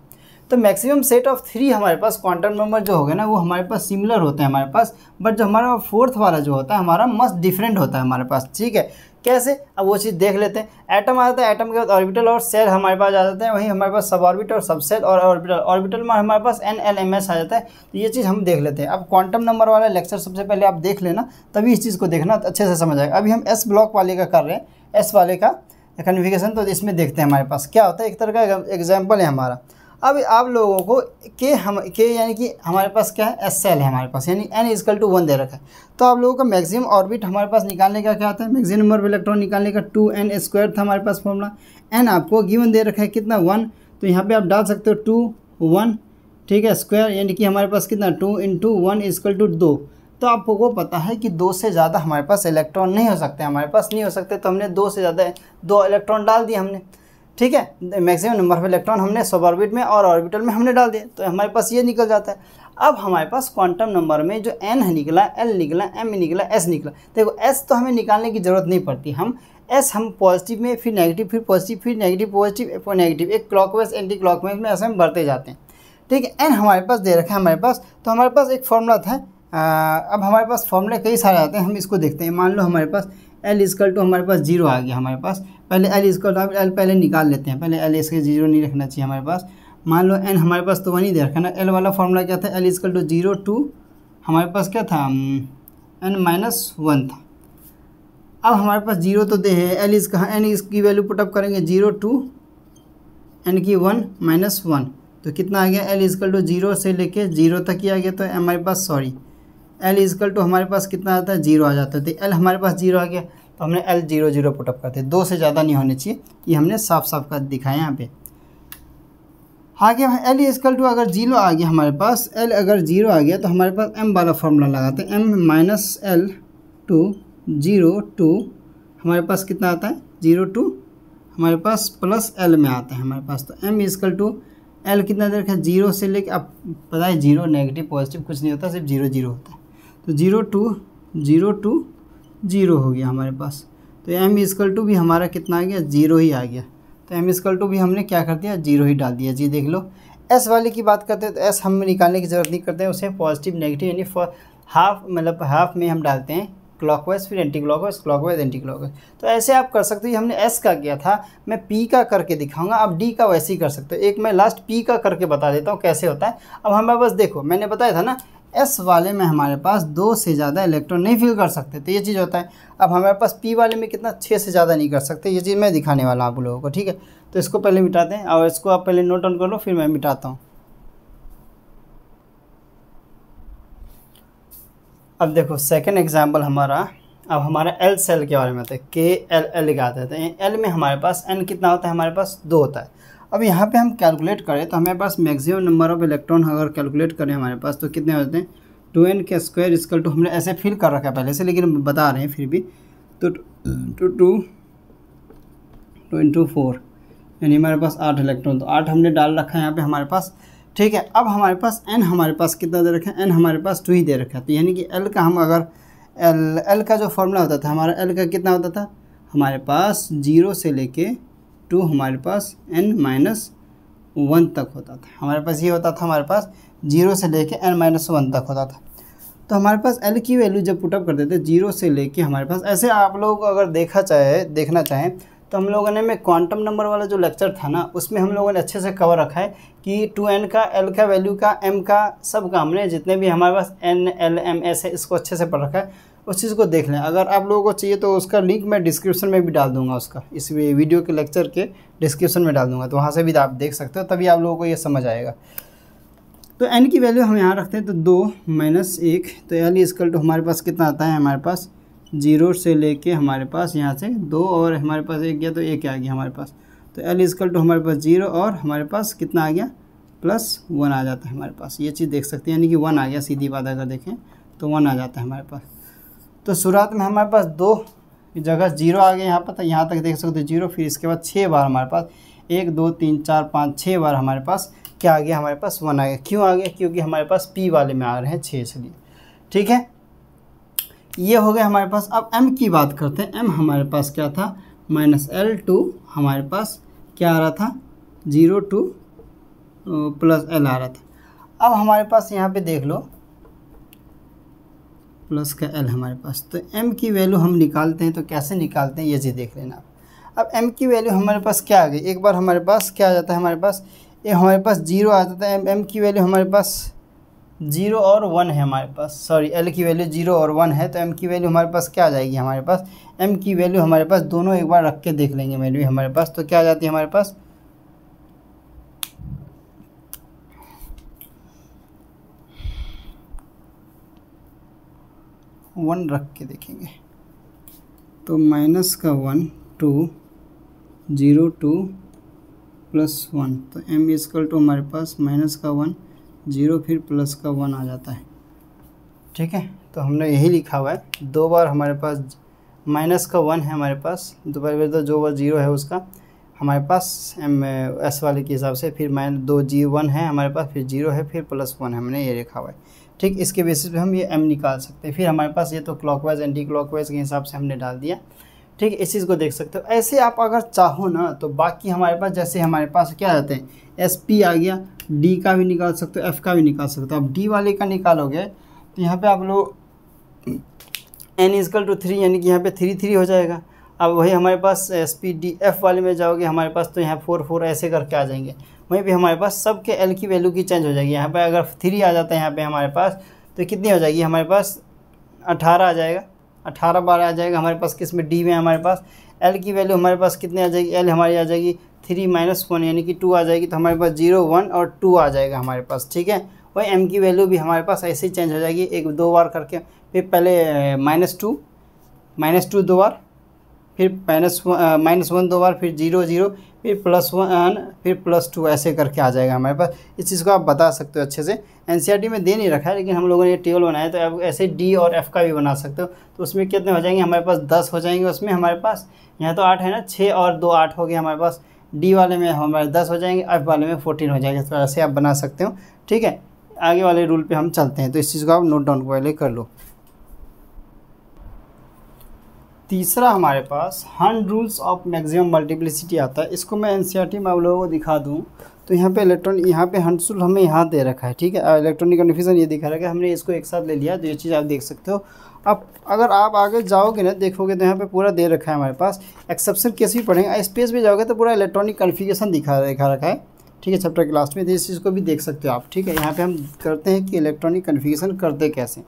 तो मैक्सिमम सेट ऑफ 3 हमारे पास क्वांटम नंबर जो होगा ना, वो हमारे पास सिमिलर होते हैं हमारे पास, बट जो हमारा 4th वाला जो होता है हमारा मस्ट डिफरेंट होता है हमारे पास, ठीक है। कैसे, अब वो चीज़ देख लेते हैं। एटम आ जाता है, एटम के बाद ऑर्बिटल और सेल हमारे पास आ जाते हैं, वहीं हमारे पास सब ऑर्बिट और सबसेल और ऑर्बिटल में हमारे पास NLMS आ जाता है। तो ये चीज़ हम देख लेते हैं। अब क्वांटम नंबर वाला लेक्चर सबसे पहले आप देख लेना, तभी इस चीज़ को देखना अच्छे से समझ आएगा। अभी हम S ब्लॉक वाले का कर रहे हैं, S वाले का कन्फिगरेशन। तो इसमें देखते हैं हमारे पास क्या होता है, एक तरह का एग्जाम्पल है हमारा। अब आप लोगों को के यानी कि हमारे पास क्या है, S सेल है हमारे पास, यानी n=1 दे रखा है। तो आप लोगों का मैक्सिमम ऑर्बिट हमारे पास निकालने का क्या आता है, मैक्सिमम नंबर ऑफ इलेक्ट्रॉन निकालने का 2n² था हमारे पास फॉर्मूला। n आपको गिवन दे रखा है कितना, 1, तो यहाँ पे आप डाल सकते हो 2 1, ठीक है, स्क्वायर, यानी कि हमारे पास कितना 2 × 1 = 2। तो आपको पता है कि 2 से ज़्यादा हमारे पास इलेक्ट्रॉन नहीं हो सकते, हमारे पास नहीं हो सकते। तो हमने 2 से ज़्यादा 2 इलेक्ट्रॉन डाल दिए हमने, ठीक है। मैक्सिमम नंबर ऑफ इलेक्ट्रॉन हमने सब ऑर्बिट में और ऑर्बिटल में हमने डाल दिए, तो हमारे पास ये निकल जाता है। अब हमारे पास क्वांटम नंबर में जो n निकला, l निकला, m निकला, s निकला। देखो s तो हमें निकालने की ज़रूरत नहीं पड़ती, हम पॉजिटिव में, फिर नेगेटिव, फिर पॉजिटिव, फिर नेगेटिव, पॉजिटिव, फिर नेगेटिव, एक क्लॉकवाइज एंटी क्लॉकवाइज में ऐसे हम बढ़ते जाते हैं, ठीक है। n हमारे पास दे रखा है हमारे पास, तो हमारे पास एक फॉर्मूला था अब हमारे पास फॉर्मूले कई सारे आते हैं, हम इसको देखते हैं। मान लो हमारे पास L इक्वल टू हमारे पास 0 आ गया हमारे पास। पहले L इक्वल टू L पहले निकाल लेते हैं, पहले L इसके 0 नहीं रखना चाहिए हमारे पास। मान लो n हमारे पास तो 1 ही दे रखा ना। L वाला फॉर्मूला क्या था, L इक्वल टू 0 टू हमारे पास क्या था, n-1 था। अब हमारे पास 0 तो दे है, L इस कहाँ, n इसकी वैल्यू पुटअप करेंगे 0 टू n की 1-1, तो कितना आ गया, L इक्वल टू 0 से लेके 0 तक ही आ गया। तो हमारे पास L इक्वल टू हमारे पास कितना आता है, 0 आ जाता है। तो L हमारे पास 0 आ गया, तो हमने L 0 पुटअप करते हैं। 2 से ज़्यादा नहीं होने चाहिए, ये हमने साफ साफ कर दिखाया यहाँ पे। आगे L इक्वल टू अगर 0 आ गया हमारे पास, L अगर 0 आ गया तो हमारे पास M वाला फॉर्मूला लगाते हैं। m-L टू 0 टू हमारे पास कितना आता है, 0 टू हमारे पास प्लस L में आता है हमारे पास। तो M इक्वल टू L कितना दे रखा है, 0 से लेके, अब पता है 0 नेगेटिव पॉजिटिव कुछ नहीं होता, सिर्फ 0 होता है। तो 0 टू 0 हो गया हमारे पास। तो M इक्वल टू भी हमारा कितना आ गया, 0 ही आ गया। तो M इक्वल टू भी हमने क्या कर दिया, 0 ही डाल दिया जी। देख लो S वाले की बात करते हैं तो S हम निकालने की ज़रूरत नहीं करते हैं, उसे पॉजिटिव नेगेटिव यानी हाफ, मतलब हाफ में हम डालते हैं क्लॉकवाइज, फिर एंटी क्लॉकवाइज एंटी क्लॉकवाइज। तो ऐसे आप कर सकते हो। हमने S का किया था, मैं P का करके दिखाऊंगा। आप D का वैसे ही कर सकते हो। एक मैं लास्ट P का करके बता देता हूँ कैसे होता है। अब हमारे पास देखो, मैंने बताया था ना, S वाले में हमारे पास 2 से ज़्यादा इलेक्ट्रॉन नहीं फिल कर सकते, तो ये चीज़ होता है। अब हमारे पास P वाले में कितना, 6 से ज़्यादा नहीं कर सकते। ये चीज़ मैं दिखाने वाला हूँ आप लोगों को, ठीक है। तो इसको पहले मिटाते हैं, और इसको आप पहले नोट डाउन कर लो, फिर मैं मिटाता हूँ। अब देखो सेकंड एग्जाम्पल हमारा, अब हमारा L सेल के बारे में आता है। KL लिखाते हैं। तो L में हमारे पास N कितना होता है, हमारे पास 2 होता है। अब यहाँ पे हम कैलकुलेट करें तो हमारे पास मैक्सिमम नंबर ऑफ इलेक्ट्रॉन अगर कैलकुलेट करें हमारे पास तो कितने होते हैं, 2n के स्क्वायर इक्वल टू, हमने ऐसे फिल कर रखा है पहले से, लेकिन बता रहे हैं फिर भी। तो 2 इंटू 4 यानी हमारे पास 8 इलेक्ट्रॉन, तो 8 हमने डाल रखा है यहाँ पे हमारे पास, ठीक है। अब हमारे पास n हमारे पास कितना दे रखा है, n हमारे पास 2 ही दे रखा है। तो यानी कि L का हम अगर L का जो फॉर्मूला होता था हमारा, L का कितना होता था हमारे पास, 0 से लेके 2 हमारे पास n-1 तक होता था। हमारे पास ये होता था, हमारे पास 0 से लेके n-1 तक होता था। तो हमारे पास L की वैल्यू जब पुटअप करते थे 0 से लेके हमारे पास, ऐसे आप लोग अगर देखना चाहें तो हम लोगों ने में क्वांटम नंबर वाला जो लेक्चर था ना, उसमें हम लोगों ने अच्छे से कवर रखा है कि 2n का, L का वैल्यू का, M का, सब का हमने जितने भी हमारे पास N L M S है, इसको अच्छे से पढ़ रखा है। उस चीज़ को देख लें। अगर आप लोगों को चाहिए तो उसका लिंक मैं डिस्क्रिप्शन में भी डाल दूंगा, उसका इस वीडियो के लेक्चर के डिस्क्रिप्शन में डाल दूंगा, तो वहाँ से भी आप देख सकते हो, तभी आप लोगों को ये समझ आएगा। तो n की वैल्यू हम यहाँ रखते हैं तो 2-1, तो L इक्वल टू हमारे पास कितना आता है, हमारे पास 0 से लेके हमारे पास यहाँ से 2 और हमारे पास 1 गया तो 1 आ गया हमारे पास। तो L इक्वल टू हमारे पास 0 और हमारे पास कितना आ गया, +1 आ जाता है हमारे पास। ये चीज़ देख सकते हैं, यानी कि 1 आ गया, सीधी बात अगर देखें तो 1 आ जाता है हमारे पास। तो शुरुआत में हमारे पास 2 जगह 0 आ गया यहाँ पर, तो यहाँ तक देख सकते हो 0, फिर इसके बाद 6 बार हमारे पास 1 2 3 4 5 6 बार हमारे पास क्या आ गया, हमारे पास 1 आ गया। क्यों आ गया, क्योंकि हमारे पास P वाले में आ रहे हैं 6, इसलिए, ठीक है। ये हो गया हमारे पास। अब M की बात करते हैं। M हमारे पास क्या था, -L टू हमारे पास क्या आ रहा था, 0 टू +L आ रहा था। अब हमारे पास यहाँ पे देख लो प्लस का L हमारे पास। तो M की वैल्यू हम निकालते हैं, तो कैसे निकालते हैं ये चीज़ देख लेना। अब M की वैल्यू हमारे पास क्या आ गई, एक बार हमारे पास क्या आ जाता है, हमारे पास ये हमारे पास 0 आ जाता है। M की वैल्यू हमारे पास 0 और 1 है हमारे पास, सॉरी L की वैल्यू 0 और 1 है, तो M की वैल्यू हमारे पास क्या आ जाएगी, हमारे पास M की वैल्यू हमारे पास दोनों एक बार रख के देख लेंगे वैल्यू हमारे पास। तो क्या आ जाती है हमारे पास, वन रख के देखेंगे तो -1 2 0 2 +1, तो M इक्वल टू हमारे पास -1 0 फिर +1 आ जाता है, ठीक है। तो हमने यही लिखा हुआ है। 2 बार हमारे पास -1 है हमारे पास, दो बार तो जो बार 0 है उसका हमारे पास S वाले के हिसाब से, फिर -2 है हमारे पास, फिर 0 है, फिर +1 है, हमने ये लिखा हुआ है, ठीक। इसके बेसिस पे हम ये M निकाल सकते हैं। फिर हमारे पास ये तो क्लॉकवाइज एंटी क्लॉकवाइज के हिसाब से हमने डाल दिया, ठीक है। इस चीज़ को देख सकते हो। ऐसे आप अगर चाहो ना तो बाकी हमारे पास जैसे हमारे पास क्या आते हैं, SP आ गया, D का भी निकाल सकते हो, F का भी निकाल सकते हो। अब D वाले का निकालोगे तो यहाँ पे आप लोग n=3 यानी कि यहाँ पे 3 3 हो जाएगा। अब वही हमारे पास SPDF वाले में जाओगे हमारे पास तो यहाँ 4 4 ऐसे करके आ जाएंगे। वहीं पे हमारे पास सबके L की वैल्यू की चेंज हो जाएगी। यहाँ पे अगर 3 आ जाता है यहाँ पे हमारे पास तो कितनी हो जाएगी हमारे पास 18 आ जाएगा, 18 बार आ जाएगा हमारे पास। किस में D में हमारे पास L की वैल्यू हमारे पास कितनी आ जाएगी, L हमारी आ जाएगी 3 - 1 यानी कि 2 आ जाएगी। तो हमारे पास 0 1 और 2 आ जाएगा हमारे पास, ठीक है। वही M की वैल्यू भी हमारे पास ऐसे ही चेंज हो जाएगी, एक दो बार करके। फिर पहले -2 दो बार, फिर -1 दो बार, फिर 0 0, फिर +1, फिर +2 ऐसे करके आ जाएगा हमारे पास। इस चीज़ को आप बता सकते हो अच्छे से। NCERT में दे नहीं रखा है लेकिन हम लोगों ने ये टेबल बनाया तो आप ऐसे D और F का भी बना सकते हो। तो उसमें कितने हो जाएंगे हमारे पास 10 हो जाएंगे। उसमें हमारे पास यहाँ तो 8 है ना, 6 और 2 8 हो गया हमारे पास। D वाले में हमारे 10 हो जाएंगे, F वाले में 14 हो जाएंगे। तो ऐसे आप बना सकते हो, ठीक है। आगे वाले रूल पे हम चलते हैं, तो इस चीज़ को आप नोट डाउन पहले कर लो। तीसरा हमारे पास 100 रूल्स ऑफ मैक्सिमम मल्टीप्लिसिटी आता है। इसको मैं NCERT में आप लोगों को दिखा दूँ तो यहाँ पे यहाँ पे 100 रूल हमें यहाँ दे रखा है, ठीक है। इलेक्ट्रॉनिक कन्फ्यूजन ये दिखा रखा है, हमने इसको एक साथ ले लिया। तो ये चीज़ आप देख सकते हो। अब अगर आप आगे जाओगे ना देखोगे तो यहाँ पे पूरा दे रखा है हमारे पास। एक्सेप्शन केस भी पढ़ेंगे, स्पेस पे जाओगे तो पूरा इलेक्ट्रॉनिक कन्फिगरेशन दिखा रखा है, ठीक है, चैप्टर के लास्ट में। तो इस चीज़ को भी देख सकते हो आप, ठीक है। यहाँ पे हम करते हैं कि इलेक्ट्रॉनिक कन्फिगरेशन करते कैसे।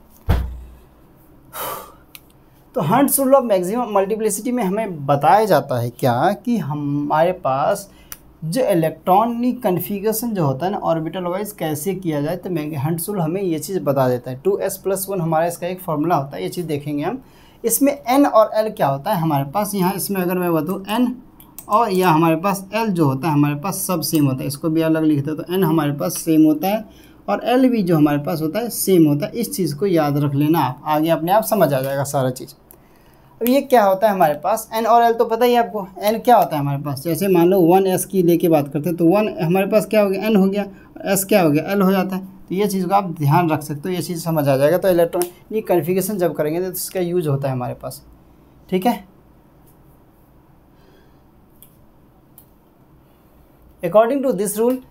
तो 100 रूल ऑफ मैक्सिमम मल्टीप्लिसिटी में हमें बताया जाता है क्या कि हमारे पास जो इलेक्ट्रॉनिक कन्फिगरेशन जो होता है ना ऑर्बिटल वाइज कैसे किया जाए। तो 100 रूल हमें ये चीज़ बता देता है। 2s+1 हमारा इसका एक फॉर्मूला होता है, ये चीज़ देखेंगे हम। इसमें n और l क्या होता है हमारे पास, यहाँ इसमें अगर मैं बताऊँ n और या हमारे पास l जो होता है हमारे पास सब सेम होता है। इसको भी अलग लिखते हैं तो n हमारे पास सेम होता है और l भी जो हमारे पास होता है सेम होता है। इस चीज़ को याद रख लेना आप, आगे अपने आप समझ आ जाएगा सारा चीज़। अब ये क्या होता है हमारे पास n और l तो पता ही है आपको। n क्या होता है हमारे पास, जैसे मान लो 1s की लेके बात करते हैं तो 1 हमारे पास क्या हो गया n हो गया, s क्या हो गया l हो जाता है। तो ये चीज़ को आप ध्यान रख सकते हो, ये चीज़ समझ आ जाएगा। तो इलेक्ट्रॉनिक कन्फिगरेशन जब करेंगे तो इसका यूज होता है हमारे पास, ठीक है। According to this rule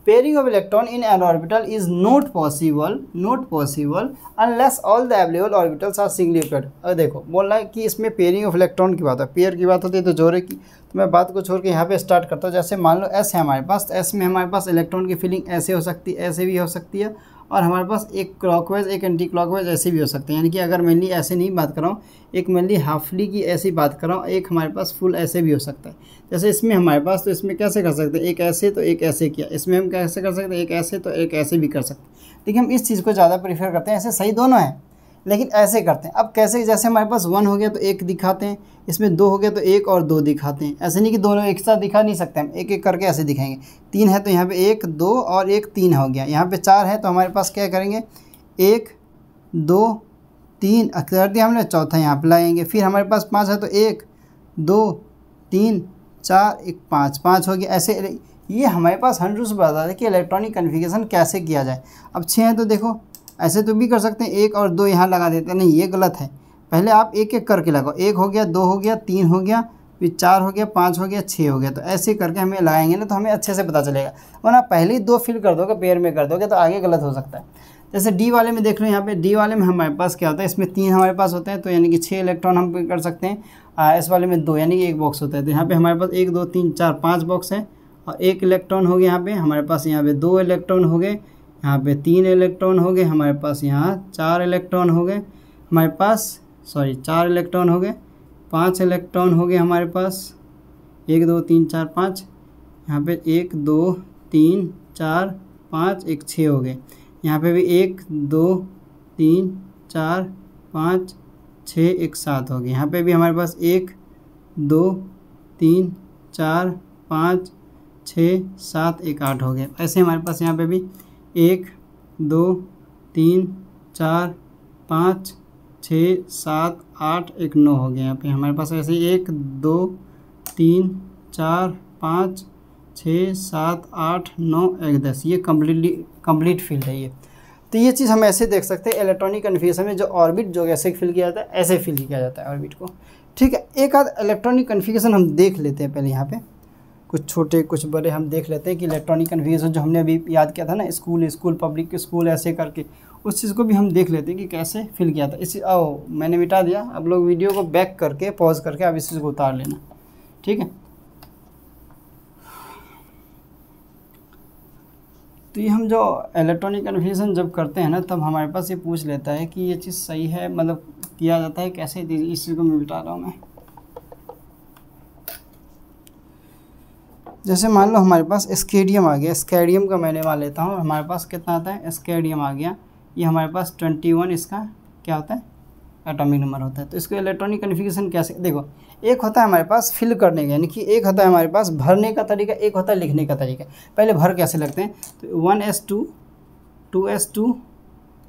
pairing of electron in an orbital is not possible unless all the available orbitals are singly paired। अब देखो बोल रहा है कि इसमें पेयरिंग ऑफ इलेक्ट्रॉन की बात है, पेयर की बात होती है तो जोड़े की। तो मैं बात को छोड़ के यहाँ पे स्टार्ट करता हूँ। जैसे मान लो S है हमारे पास, S में हमारे पास इलेक्ट्रॉन की फीलिंग ऐसे हो सकती है, ऐसे भी हो सकती है, और हमारे पास एक क्लॉकवाइज एक एंटी क्लॉकवाइज ऐसे भी हो सकते हैं। यानी कि अगर मेनली ऐसे नहीं बात कर रहा हूँ, एक मेनली हाफली की ऐसी बात कर रहा हूँ, एक हमारे पास फुल ऐसे भी हो सकता है। जैसे इसमें हमारे पास तो इसमें कैसे कर सकते हैं, एक ऐसे तो एक ऐसे किया। इसमें हम कैसे कर सकते हैं, एक ऐसे तो एक ऐसे भी कर सकते हैं। देखिए हम इस चीज़ को ज़्यादा प्रीफर करते हैं, ऐसे सही दोनों हैं लेकिन ऐसे करते हैं। अब कैसे, जैसे हमारे पास 1 हो गया तो एक दिखाते हैं, इसमें 2 हो गया तो 1 और 2 दिखाते हैं। ऐसे नहीं कि दोनों एक साथ दिखा नहीं सकते, हम एक एक करके ऐसे दिखाएंगे। 3 है तो यहाँ पे 1 2 और 1 3 हो गया। यहाँ पे 4 है तो हमारे पास क्या करेंगे, 1 2 3 कर दिया हमने, चौथा यहाँ पे लाएंगे। फिर हमारे पास 5 है तो 1 2 3 4 1 5 5 हो गया। ऐसे ये हमारे पास 100 से बताता है कि इलेक्ट्रॉनिक कन्फिगरेशन कैसे किया जाए। अब 6 है तो देखो ऐसे तो भी कर सकते हैं, 1 और 2 यहाँ लगा देते हैं। नहीं, ये गलत है। पहले आप एक एक करके लगाओ, 1 हो गया, 2 हो गया, 3 हो गया, फिर 4 हो गया, 5 हो गया, 6 हो गया। तो ऐसे करके हमें लगाएंगे ना तो हमें अच्छे से पता चलेगा। वरना पहले ही 2 फिल कर दोगे, पेयर में कर दोगे तो आगे गलत हो सकता है। जैसे डी वाले में देख लो, यहाँ पे डी वाले में हमारे पास क्या होता है, इसमें 3 हमारे पास होते हैं तो यानी कि 6 इलेक्ट्रॉन हम कर सकते हैं। इस वाले में 2 यानी कि 1 बॉक्स होता है। तो यहाँ पे हमारे पास 1 2 3 4 5 बॉक्स है और 1 इलेक्ट्रॉन हो गया। यहाँ पे हमारे पास यहाँ पे 2 इलेक्ट्रॉन हो गए, यहाँ पे 3 इलेक्ट्रॉन हो गए, हमारे पास यहाँ 4 इलेक्ट्रॉन हो गए, हमारे पास 4 इलेक्ट्रॉन हो गए, 5 इलेक्ट्रॉन हो गए हमारे पास, 1 2 3 4 5, यहाँ पे 1 2 3 4 5 1 6 हो गए। यहाँ पे भी 1 2 3 4 5 6 1 7 हो गए। यहाँ पे भी हमारे पास 1 2 3 4 5 6 7 1 8 हो गए। ऐसे हमारे पास यहाँ पे भी 1 2 3 4 5 6 7 8 1 9 हो गया। यहाँ पे हमारे पास ऐसे 1 2 3 4 5 6 7 8 9 1 10। ये कंप्लीट फील्ड है ये। तो ये चीज़ हम ऐसे देख सकते हैं इलेक्ट्रॉनिक कन्फिगरेशन में जो ऑर्बिट जो ऐसे फिल किया जाता है, ऐसे फिल किया जाता है ऑर्बिट को। ठीक है, एक आध इलेक्ट्रॉनिक कन्फिगरेशन हम देख लेते हैं पहले यहाँ पे। कुछ छोटे कुछ बड़े हम देख लेते हैं कि इलेक्ट्रॉनिक कन्फ्यूजन जो हमने अभी याद किया था ना, स्कूल पब्लिक स्कूल ऐसे करके, उस चीज़ को भी हम देख लेते हैं कि कैसे फिल किया था। इसी मैंने मिटा दिया, अब लोग वीडियो को बैक करके पॉज करके अब इस चीज़ को उतार लेना, ठीक है। तो ये हम जो इलेक्ट्रॉनिक कन्फ्यूजन जब करते हैं ना, तब हमारे पास ये पूछ लेता है कि ये चीज़ सही है, मतलब किया जाता है कैसे, इस चीज़ को मैं मिटा रहा हूँ मैं। जैसे मान लो हमारे पास स्केडियम आ गया, स्केडियम का मैंने मान लेता हूँ, हमारे पास कितना आता है, स्केडियम आ गया, ये हमारे पास 21 इसका क्या होता है, एटॉमिक नंबर होता है। तो इसको इलेक्ट्रॉनिक कन्फिगरेशन कैसे, देखो एक होता है हमारे पास फिल करने का, यानी कि एक होता है हमारे पास भरने का तरीका, एक होता है लिखने का तरीका। पहले भर कैसे लगते हैं, तो 1s2 2s2,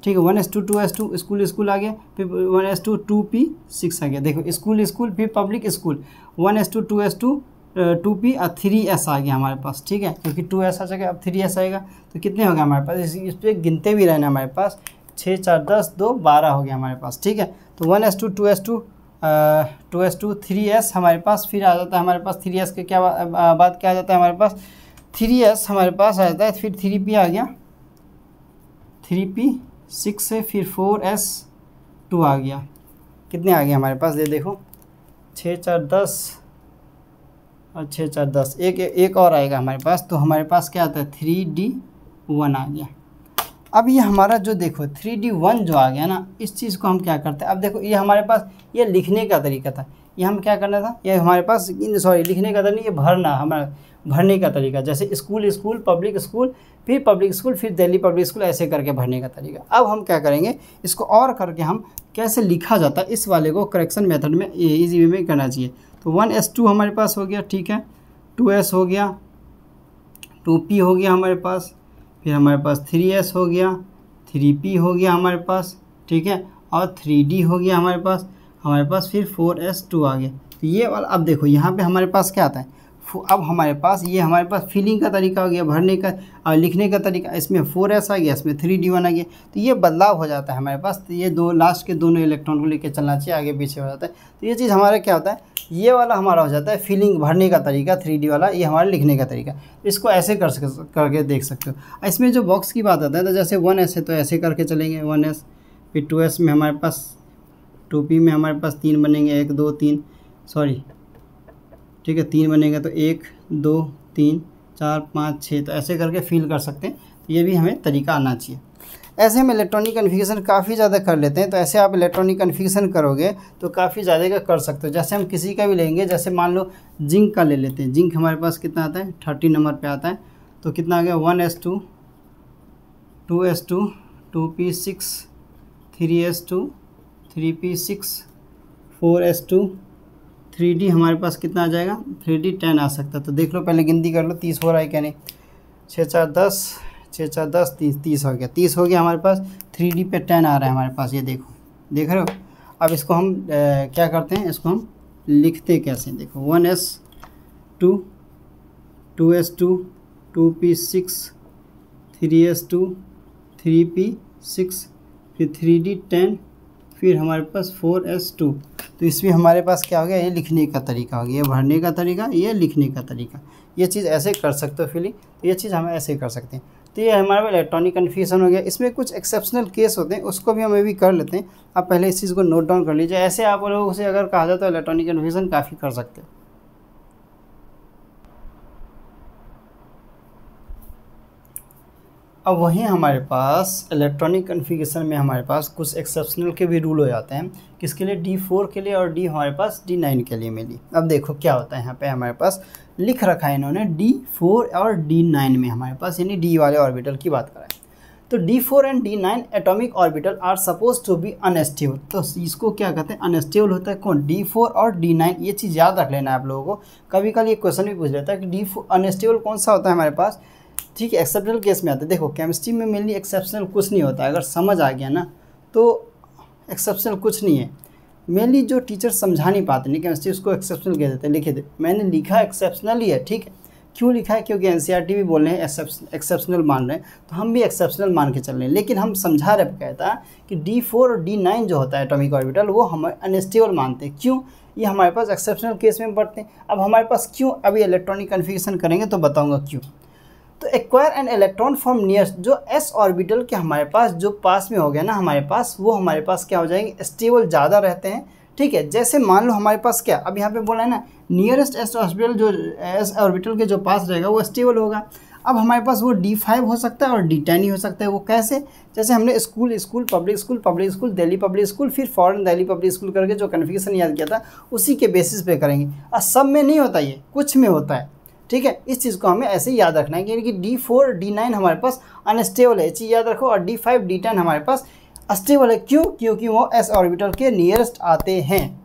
ठीक है, 1s2 2s2 स्कूल आ गया, फिर 1s2 2p6 आ गया। देखो स्कूल फिर public school, 1s2 2s2 2p और 3s आ गया हमारे पास, ठीक है, क्योंकि 2s आ जाएगा, अब 3s आएगा, तो कितने हो गए हमारे पास, इस पर गिनते भी रहना हमारे पास, 6 4 10 2 12 हो गया हमारे पास, ठीक है। तो 1s2 2s2 2s2 3s हमारे पास फिर आ जाता है, हमारे पास 3s के क्या बात क्या आ जाता है हमारे पास, 3s हमारे पास आ जाता है, फिर 3p आ गया, 3p6 से फिर 4s2 आ गया, कितने आ गए हमारे पास, ये देखो 6 4 10 और 6 4 10, एक और आएगा हमारे पास, तो हमारे पास क्या आता है 3d1 आ गया। अब ये हमारा जो देखो 3d1 जो आ गया ना, इस चीज़ को हम क्या करते हैं, अब देखो ये हमारे पास ये लिखने का तरीका था, ये हम क्या करना था, ये हमारे पास लिखने का तरीका, ये भरना हमारा भरने का तरीका, जैसे स्कूल पब्लिक स्कूल फिर पब्लिक स्कूल फिर दिल्ली पब्लिक स्कूल, ऐसे करके भरने का तरीका। अब हम क्या करेंगे, इसको और करके हम कैसे लिखा जाता है, इस वाले को करेक्शन मेथड में ईजी वे में करना चाहिए। तो 1s2 हमारे पास हो गया, ठीक है, 2s हो गया, 2p हो गया हमारे पास, फिर हमारे पास 3s हो गया, 3p हो गया हमारे पास, ठीक है, और 3d हो गया हमारे पास फिर 4s2 आ गया। तो ये वाला अब देखो यहाँ पे हमारे पास क्या आता है, अब हमारे पास ये हमारे पास फिलिंग का तरीका हो गया, भरने का और लिखने का तरीका, इसमें 4s आ गया, इसमें 3d1 आ गया, तो ये बदलाव हो जाता है हमारे पास। तो ये दो लास्ट के दोनों इलेक्ट्रॉन को लेकर चलना चाहिए, आगे पीछे हो जाता है। तो ये चीज़ हमारा क्या होता है, ये वाला हमारा हो जाता है फिलिंग भरने का तरीका, 3d वाला ये हमारा लिखने का तरीका। इसको ऐसे करके देख सकते हो। इसमें जो बॉक्स की बात आता है, तो जैसे 1s है तो ऐसे करके चलेंगे 1s, फिर 2s में हमारे पास 2p में हमारे पास 3 बनेंगे, 1 2 3 सॉरी, ठीक है, 3 बनेगा, तो 1 2 3 4 5 6, तो ऐसे करके फिल कर सकते हैं। तो ये भी हमें तरीका आना चाहिए। ऐसे हम इलेक्ट्रॉनिक कन्फिगरेशन काफ़ी ज़्यादा कर लेते हैं, तो ऐसे आप इलेक्ट्रॉनिक कन्फिगरेशन करोगे तो काफ़ी ज़्यादा का कर सकते हो। जैसे हम किसी का भी लेंगे, जैसे मान लो जिंक का ले लेते हैं, जिंक हमारे पास कितना आता है 30 नंबर पे आता है, तो कितना आ गया 1s2 2s2 2p6 3s2 3p6 4s2 3d हमारे पास कितना आ जाएगा 3d 10 आ सकता है। तो देख लो, पहले गिनती कर लो 30 हो रहा है क्या नहीं, 6 4 10 6 4 10 30 हो गया, 30 हो गया हमारे पास, 3d पे 10 आ रहा है हमारे पास, ये देखो, देख रहे हो। अब इसको हम क्या करते हैं, इसको हम लिखते कैसे, देखो 1s2 2s2 2p6 3s2 3p6 फिर 3d 10 फिर हमारे पास 4s2। तो इसमें हमारे पास क्या हो गया, ये लिखने का तरीका हो गया, ये भरने का तरीका, ये लिखने का तरीका। ये चीज़ ऐसे कर सकते हो फिलिंग, तो ये चीज़ हम ऐसे कर सकते हैं। तो ये हमारे इलेक्ट्रॉनिक कन्फ्यूजन हो गया। इसमें कुछ एक्सेप्शनल केस होते हैं, उसको भी हम अभी कर लेते हैं। आप पहले इस चीज़ को नोट डाउन कर लीजिए। ऐसे आप लोगों से अगर कहा जाए तो इलेक्ट्रॉनिक कन्फ्यूजन काफ़ी कर सकते हैं। अब वहीं हमारे पास इलेक्ट्रॉनिक कन्फिगरेशन में हमारे पास कुछ एक्सेप्शनल के भी रूल हो जाते हैं, किसके लिए, D4 के लिए और D हमारे पास D9 के लिए मिली। अब देखो क्या होता है, यहाँ पे हमारे पास लिख रखा है इन्होंने D4 और D9 में हमारे पास, यानी D वाले ऑर्बिटल की बात करें तो D4 and D9 atomic orbital are suppose to be unstable. तो इसको क्या कहते हैं, अनस्टेबल होता है कौन, D4 और D9। ये चीज़ याद रख लेना है आप लोगों को, कभी कभी ये क्वेश्चन भी पूछ लेता है कि D4 अनस्टेबल कौन सा होता है हमारे पास, ठीक है, एक्सेप्शनल केस में आता है। देखो केमिस्ट्री में मेनली एक्सेप्शनल कुछ नहीं होता है, अगर समझ आ गया ना तो एक्सेप्शनल कुछ नहीं है। मेनली जो टीचर समझा नहीं पाते नहीं केमिस्ट्री, उसको एक्सेप्शनल कह देते हैं, लिखे थे, मैंने लिखा एक्सेप्शनल ही है, ठीक है, क्यों लिखा है? क्योंकि एनसीईआरटी भी बोल रहे हैं एक्सेप्शनल मान रहे हैं, तो हम भी एक्सेप्शनल मान के चल रहे हैं। लेकिन हम समझा रहे कहता कि D4 और D9 जो होता है एटॉमिक ऑर्बिटल, वो हम अनस्टेबल मानते हैं। क्यों? ये हमारे पास एक्सेप्शनल केस में पढ़ते हैं। अब हमारे पास क्यों, अभी इलेक्ट्रॉनिक कन्फिगरेशन करेंगे तो बताऊँगा क्यों। तो acquire an electron from near, जो एस ऑर्बिटल के हमारे पास जो पास में हो गया ना हमारे पास, वो हमारे पास क्या हो जाएंगे? स्टेबल ज़्यादा रहते हैं। ठीक है, जैसे मान लो हमारे पास क्या, अब यहाँ पे बोला है ना नियरेस्ट एस ऑर्बिटल, जो एस ऑर्बिटल के जो पास रहेगा वो स्टेबल होगा। अब हमारे पास वो D5 हो सकता है और D10 ही हो सकता है। वो कैसे? जैसे हमने school public school Delhi public school, फिर फॉरेन दिल्ली पब्लिक स्कूल करके जो कन्फिगरेशन याद किया था उसी के बेसिस पे करेंगे। और सब में नहीं होता, ये कुछ में होता है। ठीक है, इस चीज़ को हमें ऐसे ही याद रखना है कि D4 D9 हमारे पास अनस्टेबल है, ये चीज़ याद रखो। और D5 D10 हमारे पास स्टेबल है। क्यों? क्योंकि वो एस ऑर्बिटल के नियरेस्ट आते हैं।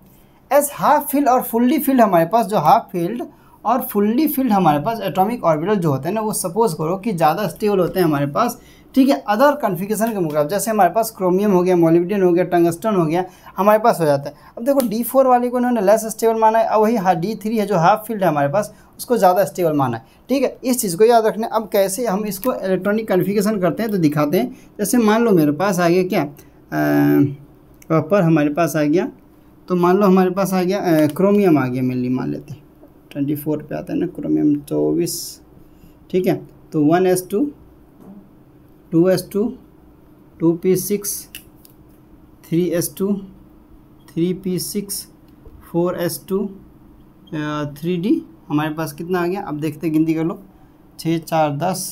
एस हाफ फील्ड और फुल्ली फील्ड हमारे पास, जो हाफ फील्ड और फुल्ली फील्ड हमारे पास एटॉमिक ऑर्बिटल जो होते हैं ना, वो सपोज करो कि ज़्यादा स्टेबल होते हैं हमारे पास। ठीक है, अदर कन्फिगरेशन के मुकाबले, जैसे हमारे पास क्रोमियम हो गया, मोलिब्डेन हो गया, टंगस्टन हो गया, हमारे पास हो जाता है। अब देखो D4 वाले को उन्होंने लेस स्टेबल माना है, और वही D3 है जो हाफ फील्ड है हमारे पास, उसको ज़्यादा स्टेबल माना है। ठीक है, इस चीज़ को याद रखना है। अब कैसे हम इसको इलेक्ट्रॉनिक कन्फिगरेशन करते हैं तो दिखाते हैं। जैसे मान लो मेरे पास आ गया क्या, कॉपर हमारे पास आ गया, तो मान लो हमारे पास आ गया क्रोमियम आ गया, मेनली मान लेते हैं 24 पे आता है ना क्रोमियम 24। ठीक है, तो 1s2 2s2 2p6 3s2 3p6 4s2 3d हमारे पास कितना आ गया? अब देखते गिनती कर लो, 6 4 10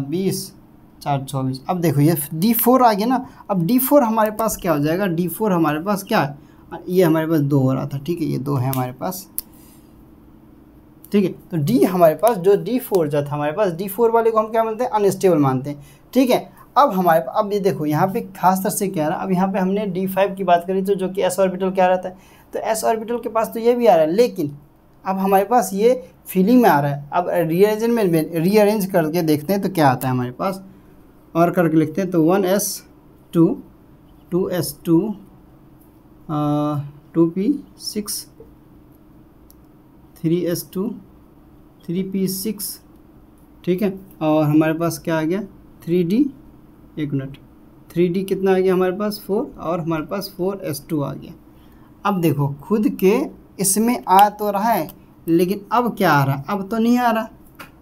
20 4 24। अब देखो ये D4 आ गया ना। अब D4 हमारे पास क्या हो जाएगा? D4 हमारे पास क्या है? ये हमारे पास 2 हो रहा था। ठीक है, ये 2 है हमारे पास। ठीक है, तो D हमारे पास जो D4 जो था हमारे पास, D4 वाले को हम क्या मानते हैं? अनस्टेबल मानते हैं। ठीक है, अब हमारे अब ये देखो यहाँ पे खास तरह से क्या रहा, अब यहाँ पे हमने D5 की बात करी तो जो कि एस ऑर्बिटल क्या रहता है, तो एस ऑर्बिटल के पास तो ये भी आ रहा है, लेकिन अब हमारे पास ये फीलिंग में आ रहा है। अब रीअरेंज करके देखते हैं तो क्या आता है हमारे पास, और करके लिखते हैं तो 1s2 2s2 2p6 3s2 3p6। ठीक है, और हमारे पास क्या आ गया? 3d, एक मिनट, 3d कितना आ गया हमारे पास? 4, और हमारे पास 4s2 आ गया। अब देखो खुद के इसमें आ तो रहा है, लेकिन अब क्या आ रहा? अब तो नहीं आ रहा,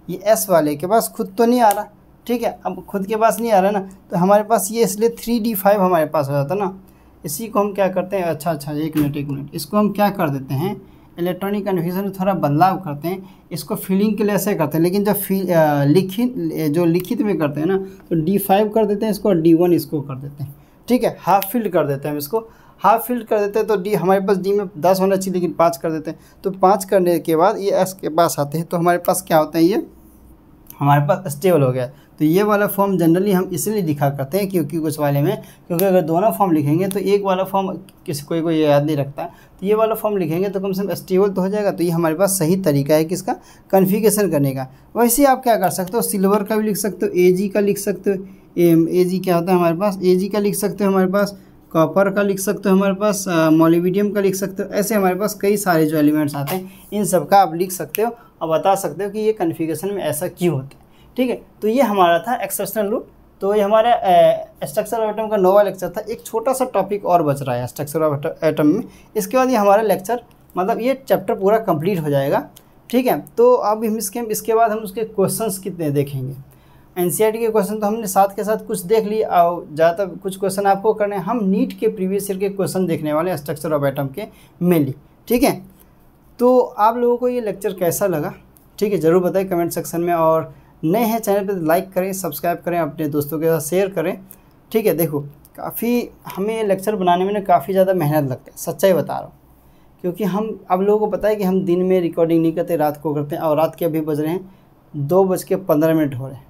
ये एस वाले के पास खुद तो नहीं आ रहा। ठीक है, अब खुद के पास नहीं आ रहा ना, तो हमारे पास ये इसलिए 3d5 हमारे पास हो जाता ना। इसी को हम क्या करते हैं, अच्छा एक मिनट, इसको हम क्या कर देते हैं, इलेक्ट्रॉनिक कन्फ्यूजन में थोड़ा बदलाव करते हैं। इसको फीलिंग के लिए ऐसे करते हैं, लेकिन जब लिखित में करते हैं ना तो D5 कर देते हैं इसको, और D1 इसको कर देते हैं। ठीक है, हाफ फील्ड कर देते हैं हम इसको, हाफ फील्ड कर देते हैं। तो D हमारे पास D में 10 होना चाहिए, लेकिन 5 कर देते हैं। तो 5 करने के बाद ये S के पास आते हैं, तो हमारे पास क्या होता है, ये हमारे पास स्टेबल हो गया। तो ये वाला फॉर्म जनरली हम इसलिए लिखा करते हैं क्योंकि कुछ वाले में, क्योंकि अगर दोनों फॉर्म लिखेंगे तो एक वाला फॉर्म किसी कोई याद नहीं रखता, तो ये वाला फॉर्म लिखेंगे तो कम से कम स्टेबल तो हो जाएगा। तो ये हमारे पास सही तरीका है किसका, कन्फिगरेशन करने का। वैसे आप क्या कर सकते हो, सिल्वर का भी लिख सकते हो, Ag का लिख सकते हो, Ag क्या होता है हमारे पास, Ag का लिख सकते हो हमारे पास, कॉपर का लिख सकते हो हमारे पास, मोलिब्डेनम का लिख सकते हो। ऐसे हमारे पास कई सारे जो एलिमेंट्स आते हैं, इन सब का आप लिख सकते हो और बता सकते हो कि ये कन्फिगरेशन में ऐसा क्यों होता है। ठीक है, तो ये हमारा था एक्सेप्शनल रूल। तो ये हमारा स्ट्रक्चर ऑफ एटम का 9वां लेक्चर था। एक छोटा सा टॉपिक और बच रहा है स्ट्रक्चर ऑफ एटम में, इसके बाद ये हमारा लेक्चर, मतलब ये चैप्टर पूरा कंप्लीट हो जाएगा। ठीक है, तो अब हम इसके बाद हम उसके क्वेश्चंस कितने देखेंगे। एनसीईआरटी के क्वेश्चन तो हमने साथ के साथ कुछ देख लिए, और ज़्यादातर कुछ क्वेश्चन आपको करने हैं। हम नीट के प्रीवियस ईयर के क्वेश्चन देखने वाले हैं स्ट्रक्चर ऑफ एटम के मेनली। ठीक है, तो आप लोगों को ये लेक्चर कैसा लगा, ठीक है, ज़रूर बताएं कमेंट सेक्शन में। और नए हैं चैनल पे तो लाइक करें, सब्सक्राइब करें, अपने दोस्तों के साथ शेयर करें। ठीक है, देखो काफ़ी हमें ये लेक्चर बनाने में ना काफ़ी ज़्यादा मेहनत लगता है, सच्चाई बता रहा हूँ। क्योंकि हम आप लोगों को पता है कि हम दिन में रिकॉर्डिंग नहीं करते, रात को करते हैं। और रात के अभी बज रहे हैं 2:15 हो रहे हैं।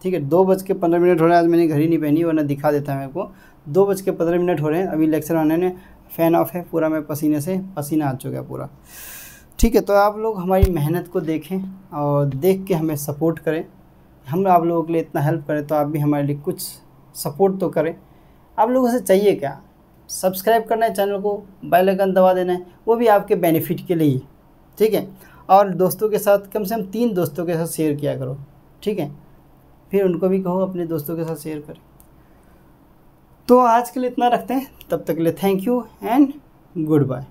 ठीक है, 2:15 हो रहे हैं। आज मैंने घड़ी नहीं पहनी, वरना दिखा देता है मेरे को। 2:15 हो रहे हैं, अभी लेक्चर आने ने फ़ैन ऑफ है पूरा, मैं पसीने से पसीना आ चुका है पूरा। ठीक है, तो आप लोग हमारी मेहनत को देखें और देख के हमें सपोर्ट करें। हम आप लोगों के लिए इतना हेल्प करें तो आप भी हमारे लिए कुछ सपोर्ट तो करें। आप लोगों से चाहिए क्या, सब्सक्राइब करना है चैनल को, बेल आइकन दबा देना है, वो भी आपके बेनिफिट के लिए ही। ठीक है, और दोस्तों के साथ कम से कम 3 दोस्तों के साथ शेयर किया करो, ठीक है। फिर उनको भी कहो अपने दोस्तों के साथ शेयर करें। तो आज के लिए इतना रखते हैं, तब तक के लिए thank you and good bye.